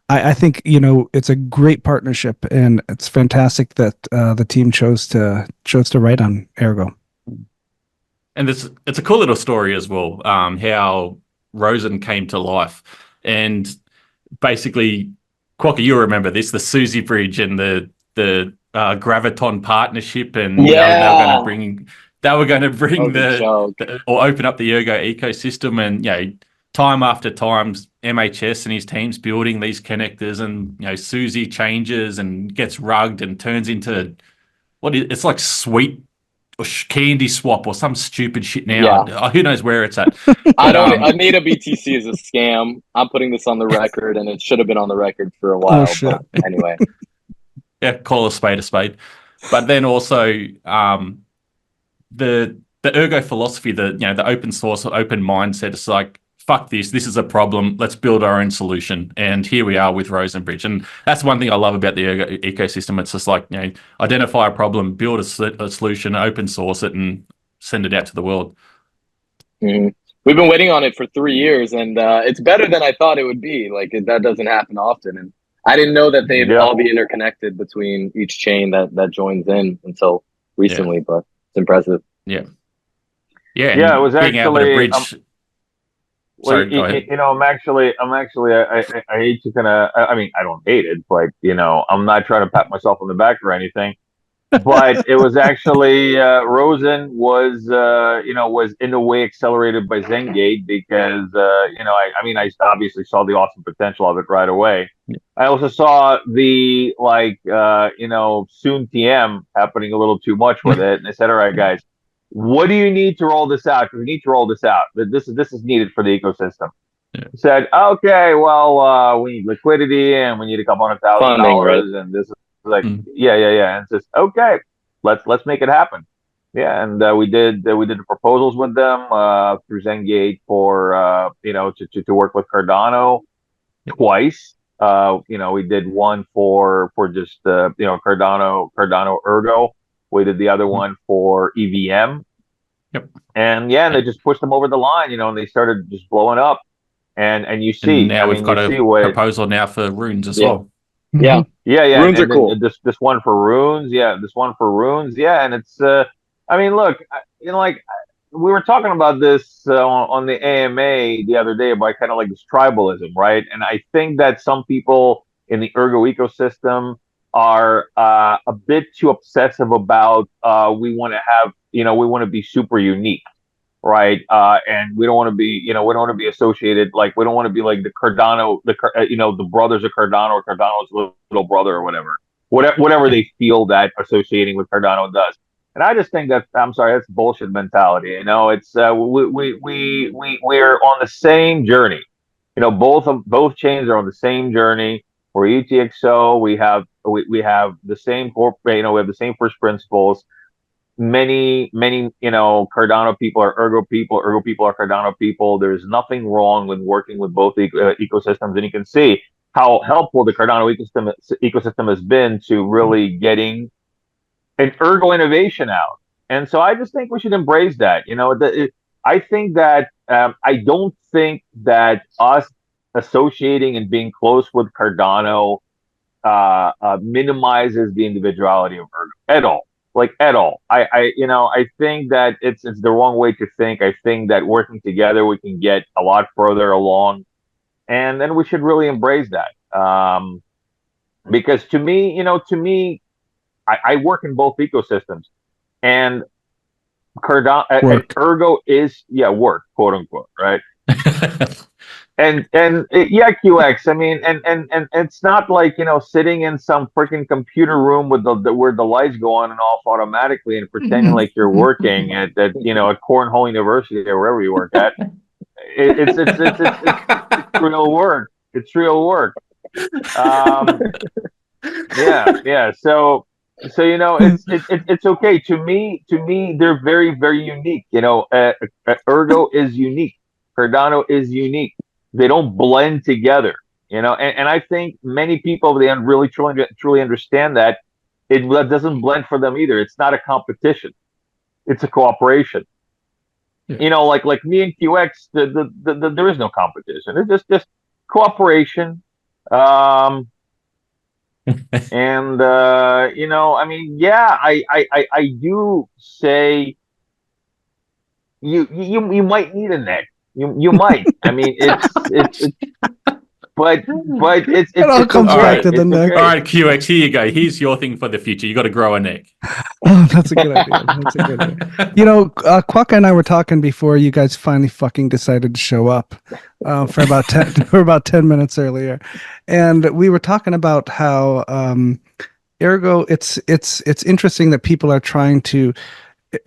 I think it's a great partnership, and it's fantastic that the team chose to write on Ergo. And it's a cool little story as well, how Rosen came to life. And basically, Quokka, you remember this, the Susie Bridge and the Graviton partnership, and they were going to bring or open up the Ergo ecosystem, and time after time, MHS and his team's building these connectors, and Susie changes and gets rugged and turns into it's like sweet or candy swap or some stupid shit now. Who knows where it's at? Anita BTC is a scam. I'm putting this on the record, and it should have been on the record for a while. Shit. But anyway, call a spade a spade. But then also the Ergo philosophy, the open source, open mindset. It's like fuck this. This is a problem. Let's build our own solution. And here we are with Rosenbridge. And that's one thing I love about the Ergo ecosystem. It's just like, identify a problem, build a solution, open source it, and send it out to the world. Mm-hmm. We've been waiting on it for 3 years, and it's better than I thought it would be. Like, that doesn't happen often. And I didn't know that they'd all be interconnected between each chain that joins in until recently, but it's impressive. Yeah. Yeah, it was being able to actually bridge. Sorry, go ahead. I'm actually, I hate to kind of, I mean, I don't hate it, but I'm not trying to pat myself on the back or anything. But it was actually Rosen was was in a way accelerated by Zengate because I obviously saw the awesome potential of it right away. Yeah. I also saw the soon TM happening a little too much with it, and I said, all right, guys, what do you need to roll this out? Because we need to roll this out. This is needed for the ecosystem. Yeah. Said, okay, well, we need liquidity and we need a couple $100,000, right? And this is like, yeah. And it's just okay. Let's make it happen. Yeah, and we did the proposals with them through Zengate for to work with Cardano twice. We did one for just Cardano Ergo. We did the other one for EVM. Yep. And they just pushed them over the line, and they started just blowing up. And you see, and now we've got a proposal now for runes as well. Yeah. Runes are cool. This one for runes, and it's look, we were talking about this on the AMA the other day about kind of like this tribalism, right? And I think that some people in the Ergo ecosystem are a bit too obsessive about we want to be super unique, right? And we don't want to be associated, like we don't want to be like the Cardano, the brothers of Cardano or Cardano's little brother or whatever they feel that associating with Cardano does. And I just think that's bullshit mentality. It's we're on the same journey. Both chains are on the same journey. We're UTXO. We have the same we have the same first principles. Many Cardano people are Ergo people are Cardano people. There's nothing wrong with working with both ecosystems, and you can see how helpful the Cardano ecosystem has been to really getting an Ergo innovation out. And so I just think we should embrace that. I think that I don't think that us associating and being close with Cardano minimizes the individuality of Ergo at all. Like at all. I think that it's the wrong way to think. I think that working together we can get a lot further along, and then we should really embrace that. Because to me, I work in both ecosystems, and Cardano, Ergo is work, quote unquote, right? And QX. I mean, and it's not like sitting in some freaking computer room with where the lights go on and off automatically and pretending like you're working at Cornhole University or wherever you work at. It's real work. It's real work. So it's okay. To me, they're very, very unique. Ergo is unique. Cardano is unique. They don't blend together, and I think many people, they really truly understand that it doesn't blend for them either. It's not a competition; it's a cooperation. Yeah. Like me and QX, there is no competition. It's just cooperation. And I do say you might need a neck. You might. I mean, but it's it all comes back to the neck. Okay. All right, QX, here you go. Here's your thing for the future. You got to grow a neck. Oh, that's a good idea. That's a good idea. Quokka and I were talking before you guys finally fucking decided to show up for about 10 minutes earlier, and we were talking about how Ergo. It's interesting that people are trying to.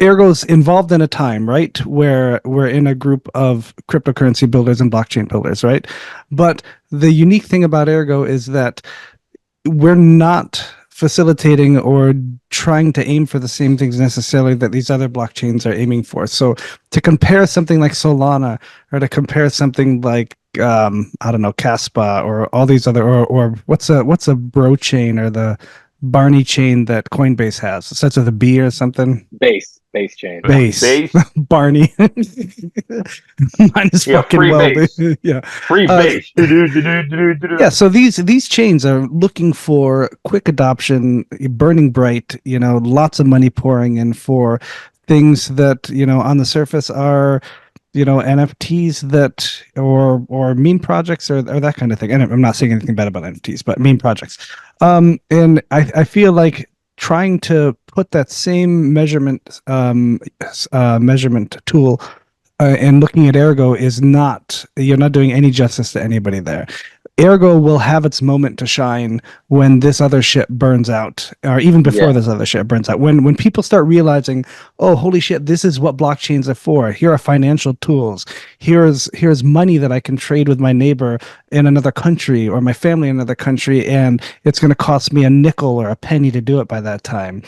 Ergo's involved in a time, right, where we're in a group of cryptocurrency builders and blockchain builders, right? But the unique thing about Ergo is that we're not facilitating or trying to aim for the same things necessarily that these other blockchains are aiming for. So to compare something like Solana or to compare something like I don't know, Caspa or all these other or what's a bro chain or the Barney chain that Coinbase has? It starts with a B or something. Base chain. Base. Barney. Mine is Yeah, fucking free well. base. Yeah. Free base. Yeah, so these chains are looking for quick adoption, burning bright, lots of money pouring in for things that, on the surface are, NFTs that or meme projects or that kind of thing. And I'm not saying anything bad about NFTs, but meme projects. And I feel like trying to put that same measurement tool and looking at Ergo you're not doing any justice to anybody there. Ergo will have its moment to shine when this other shit burns out, or even before this other shit burns out. When people start realizing, oh, holy shit, this is what blockchains are for. Here are financial tools. Here's money that I can trade with my neighbor in another country or my family in another country, and it's going to cost me a nickel or a penny to do it by that time.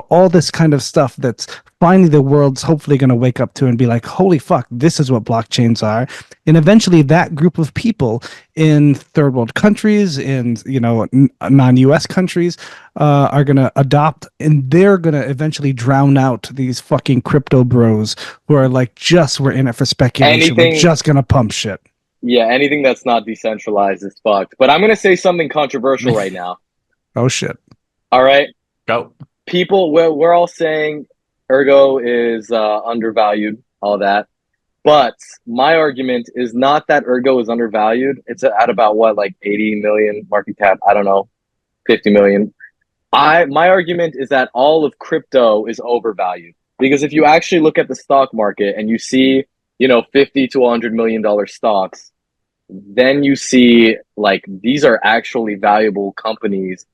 All this kind of stuff that's finally the world's hopefully going to wake up to and be like, holy fuck, this is what blockchains are. And eventually that group of people in third world countries, in non-US countries, are going to adopt, and they're going to eventually drown out these fucking crypto bros who are like, we're in it for speculation. We're just going to pump shit. Yeah, anything that's not decentralized is fucked. But I'm going to say something controversial right now. Oh shit. All right. Go. People, we're all saying Ergo is undervalued, all that. But my argument is not that Ergo is undervalued. It's at about what, like 80 million market cap? I don't know, 50 million. My argument is that all of crypto is overvalued, because if you actually look at the stock market and you see, $50 to $100 million stocks, then you see like these are actually valuable companies,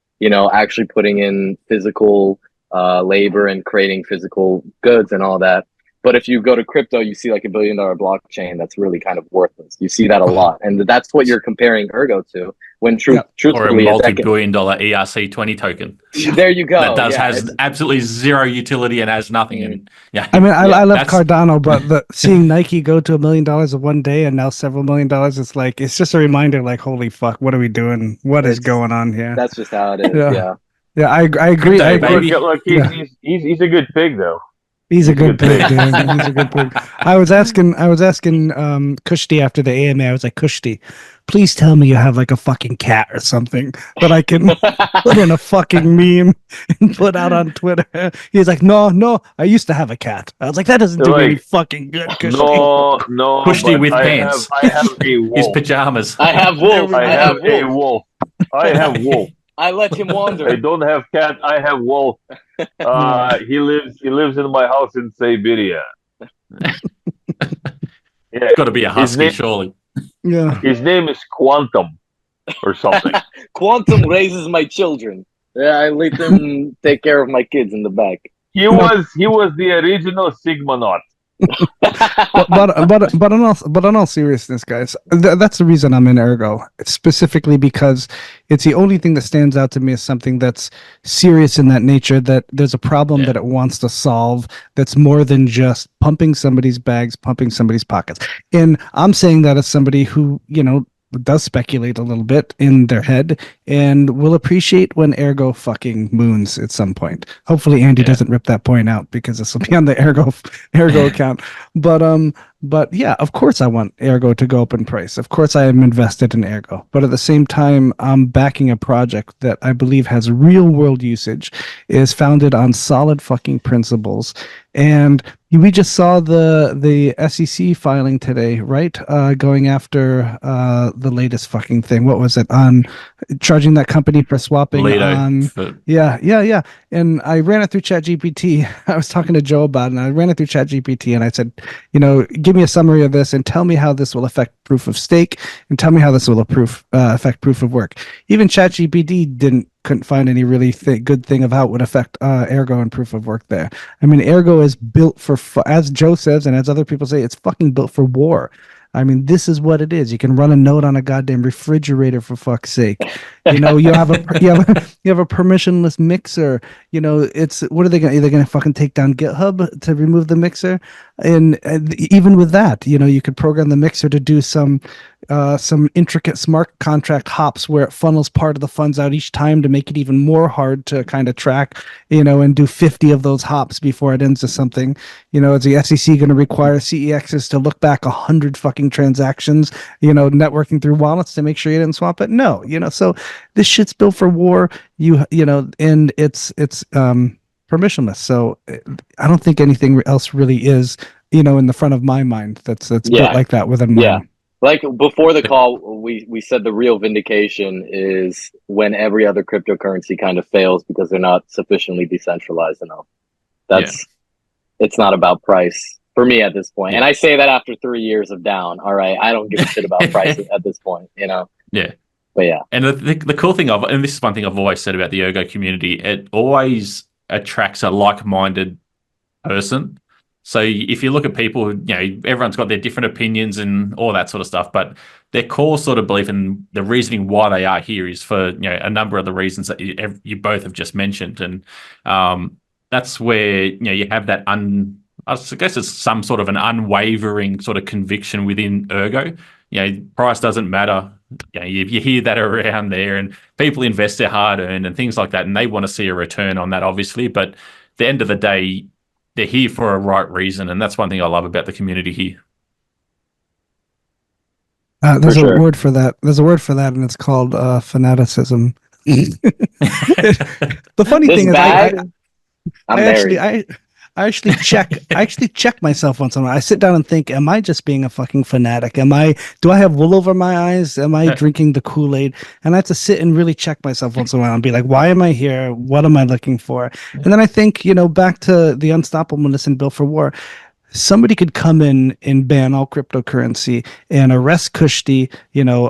actually putting in physical labor and creating physical goods and all that. But if you go to crypto, you see like $1 billion blockchain that's really kind of worthless. You see that a lot, and that's what you're comparing Ergo to. When truthfully, or a multi-billion-dollar ERC20 token. There you go. That has absolutely zero utility and has nothing. And I mean, I love Cardano, but seeing Nike go to $1 million in one day and now several $1 million, it's just a reminder. Like, holy fuck, what are we doing? What is going on here? That's just how it is. Yeah. I agree. Look, he's a good pig though. He's a good pig, dude. He's a good pig. I was asking Kushti after the AMA. I was like, Kushti, please tell me you have like a fucking cat or something that I can put in a fucking meme and put out on Twitter. He's like, no, I used to have a cat. I was like, that doesn't do any fucking good, Kushti. No, Kushti with pants. I have a wolf. His pajamas. I have wolf. I have a wolf. I have wolf. I let him wander. I don't have cat. I have wolf. He lives in my house in Siberia. It's got to be a husky, surely. Yeah. His name is Quantum or something. Quantum raises my children. Yeah, I let them take care of my kids in the back. He was the original Sigma Knot. but on all seriousness, guys, that's the reason I'm in Ergo, specifically because it's the only thing that stands out to me as something that's serious in that nature, that there's a problem that it wants to solve, that's more than just pumping somebody's bags, pumping somebody's pockets. And I'm saying that as somebody who, does speculate a little bit in their head and will appreciate when Ergo fucking moons at some point. Hopefully Andy doesn't rip that point out, because this will be on the Ergo account. But yeah, of course I want Ergo to go up in price. Of course I am invested in Ergo. But at the same time, I'm backing a project that I believe has real world usage, is founded on solid fucking principles. And we just saw the SEC filing today, right? Going after the latest fucking thing. What was it? On charging that company for swapping on. Yeah. And I ran it through ChatGPT. I was talking to Joe about it, and I ran it through ChatGPT, and I said, give me a summary of this and tell me how this will affect proof of stake, and tell me how this will affect proof of work. Even ChatGPT couldn't find any really good thing of how it would affect Ergo and proof of work there. I mean, Ergo is built for, as Joe says and as other people say, it's fucking built for war. I mean, this is what it is. You can run a node on a goddamn refrigerator for fuck's sake. You have you have a permissionless mixer. It's what are they going? Are they going to fucking take down GitHub to remove the mixer? And even with that, you could program the mixer to do some intricate smart contract hops where it funnels part of the funds out each time to make it even more hard to kind of track, and do 50 of those hops before it ends to something. Is the SEC going to require CEXs to look back 100 fucking transactions, networking through wallets to make sure you didn't swap it? No, so this shit's built for war, and it's permissionless. So I don't think anything else really is, in the front of my mind that's built like that within mine. Yeah. Like before the call, we said the real vindication is when every other cryptocurrency kind of fails because they're not sufficiently decentralized enough. It's not about price for me at this point. And I say that after 3 years of down. All right, I don't give a shit about prices at this point, Yeah. But yeah. And the cool thing and this is one thing I've always said about the Ergo community, it always attracts a like-minded person. So if you look at people, everyone's got their different opinions and all that sort of stuff, but their core sort of belief and the reasoning why they are here is for a number of the reasons that you both have just mentioned, and that's where you have that I guess it's some sort of an unwavering sort of conviction within Ergo. Price doesn't matter. You hear that around there, and people invest their hard-earned and things like that, and they want to see a return on that, obviously. But at the end of the day, they're here for a right reason, and that's one thing I love about the community here. There's a word for that. There's a word for that, and it's called fanaticism. The funny thing is, I actually check myself once in a while. I sit down and think, am I just being a fucking fanatic? Do I have wool over my eyes? Am I drinking the Kool-Aid? And I have to sit and really check myself once in a while and be like, why am I here? What am I looking for? And then I think, back to the unstoppableness and built for war. Somebody could come in and ban all cryptocurrency and arrest Kushti,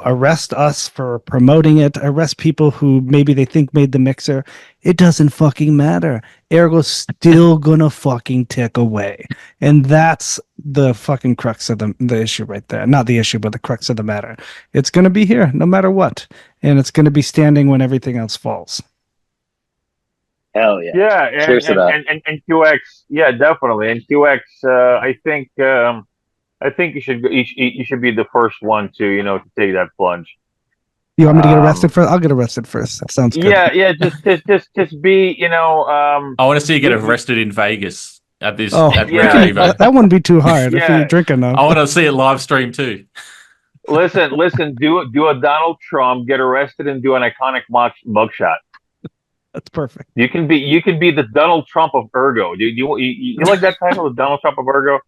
arrest us for promoting it, arrest people who maybe they think made the mixer. It doesn't fucking matter. Ergo's still gonna fucking tick away. And that's the fucking crux of the issue right there. Not the issue, but the crux of the matter. It's gonna be here no matter what. And it's gonna be standing when everything else falls. Hell yeah! Yeah, and QX, yeah, definitely. And QX, I think you should be the first one to take that plunge. You want me to get arrested first? I'll get arrested first. That sounds good. Yeah. Just be. I want to see you get arrested in Vegas at this. That wouldn't be too hard if you drink enough. I want to see it live stream too. Listen. Do a Donald Trump, get arrested, and do an iconic mugshot. That's perfect. You can be the Donald Trump of Ergo. You like that title, the Donald Trump of Ergo?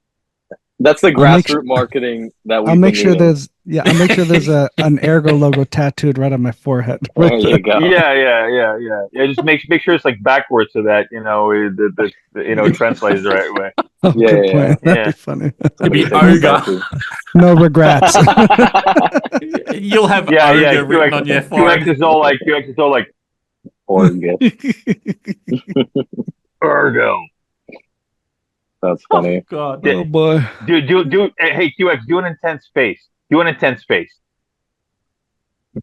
That's the grassroots marketing that we. I'll make sure there's an Ergo logo tattooed right on my forehead. There you go. Yeah. Just make sure it's like backwards so that it translates the right way. Yeah. That'd be funny. It'd be Ergo. No regrets. You'll have Ergo written on your forehead. QX is all like. Ergo. That's funny. Oh, God. Oh boy. Hey QX, do an intense face.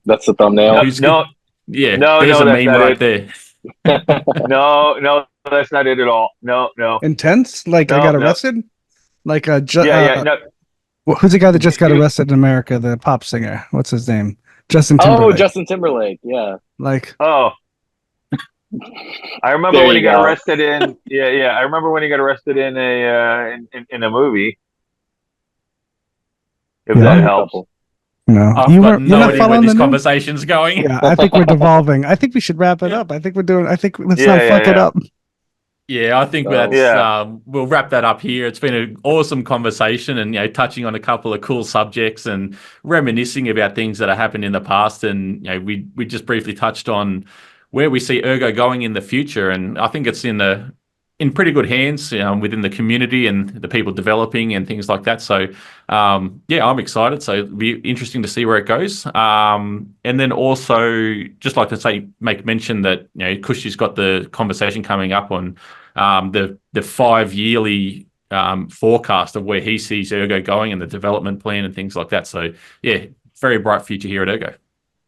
That's the thumbnail. No, there's a meme right there. No, that's not it at all. No. Intense? Like I got arrested? Like no. Who's the guy that just got arrested in America? The pop singer. What's his name? Justin Timberlake. Oh, Justin Timberlake. Yeah. Like. Oh. I remember when he got arrested in. Yeah. I remember when he got arrested in a movie. If that helps. No, you're not following this conversation's going. Yeah, I think we're devolving. I think we should wrap it up. I think let's not fuck it up. Yeah, I think we'll wrap that up here. It's been an awesome conversation, and touching on a couple of cool subjects and reminiscing about things that have happened in the past. And we just briefly touched on where we see Ergo going in the future, and I think it's in pretty good hands within the community and the people developing and things like that. So, I'm excited. So it'll be interesting to see where it goes. And then also, just like to make mention that Kushi's got the conversation coming up on the 5 yearly forecast of where he sees Ergo going and the development plan and things like that. So yeah, very bright future here at Ergo.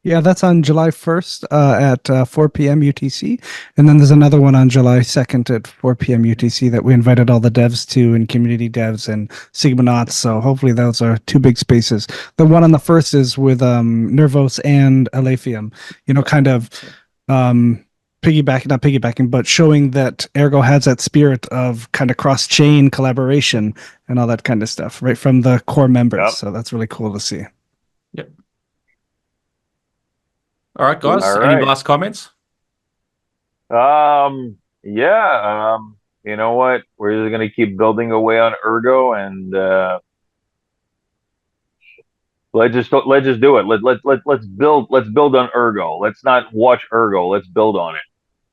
Yeah, that's on July 1st at 4 p.m. UTC. And then there's another one on July 2nd at 4 p.m. UTC that we invited all the devs to, and community devs and Sigmanauts. So hopefully those are two big spaces. The one on the first is with Nervos and Aletheum, kind of not piggybacking, but showing that Ergo has that spirit of kind of cross-chain collaboration and all that kind of stuff, right from the core members. Yep. So that's really cool to see. Yep. All right, guys. All Any right. last comments? Yeah. You know what? We're just gonna keep building away on Ergo, and let's just do it. Let's build on Ergo. Let's not watch Ergo. Let's build on it.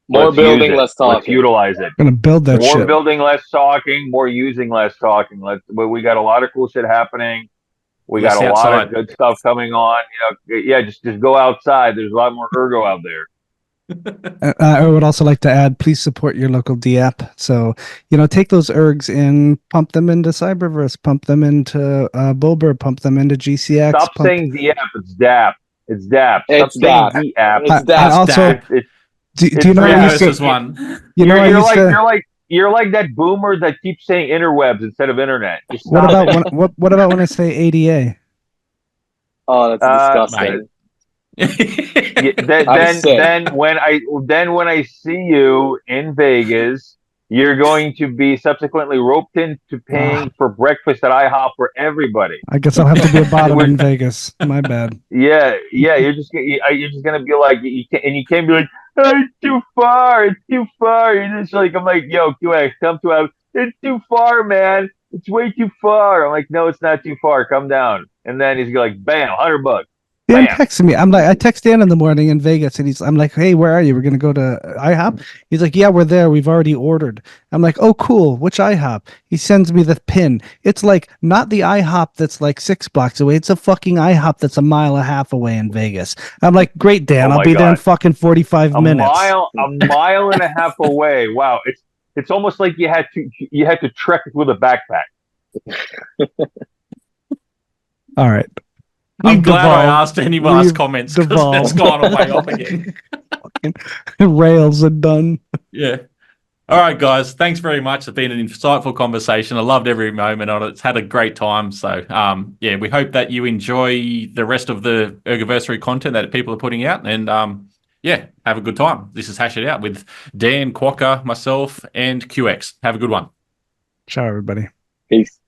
More Let's building, use it. less Let's talking. utilize it. Gonna build that More shit. building, less talking. More using, less talking. But we got a lot of cool shit happening. We Less got a lot outside. of good stuff coming on. Yeah, just go outside. There's a lot more Ergo out there. I would also like to add, please support your local DApp. So, take those ergs and pump them into Cyberverse, pump them into Bulber, pump them into GCX. Stop saying the app. It's DApp. It's DApp. Stop It's saying DApp. the app. It's I DApp. also, do you know Three I used versus to, one. You're like that boomer that keeps saying interwebs instead of internet. Just what stop about it. what about when I say ADA? Oh, that's disgusting. Then when I see you in Vegas, you're going to be subsequently roped into paying for breakfast at IHOP for everybody. I guess I'll have to be a bottom in Vegas. My bad. Yeah. You're just gonna be like you can't be like, oh, it's too far. It's too far. You're just like, I'm like, yo, QX, come to us. It's too far, man. It's way too far. I'm like, no, it's not too far. Come down. And then he's like, bam, $100. Dan Bam. texted me. I'm like, I text Dan in the morning in Vegas, and I'm like, hey, where are you? We're gonna go to IHOP. He's like, yeah, we're there. We've already ordered. I'm like, oh, cool. Which IHOP? He sends me the pin. It's like not the IHOP that's like 6 blocks away. It's a fucking IHOP that's a mile and a half away in Vegas. I'm like, great, Dan. Oh I'll my be there in God. fucking 45 minutes. A mile and a half away. Wow. It's almost like you had to trek with a backpack. All right. I'm glad I devolved. asked any last We've comments because devolved. it's gone away off again. Rails are done. Yeah. All right, guys. Thanks very much. It's been an insightful conversation. I loved every moment of it. It's had a great time. So, yeah, we hope that you enjoy the rest of the Ergoversary content that people are putting out. And, yeah, have a good time. This is Hash It Out with Dan, Quokka, myself, and QX. Have a good one. Ciao, everybody. Peace.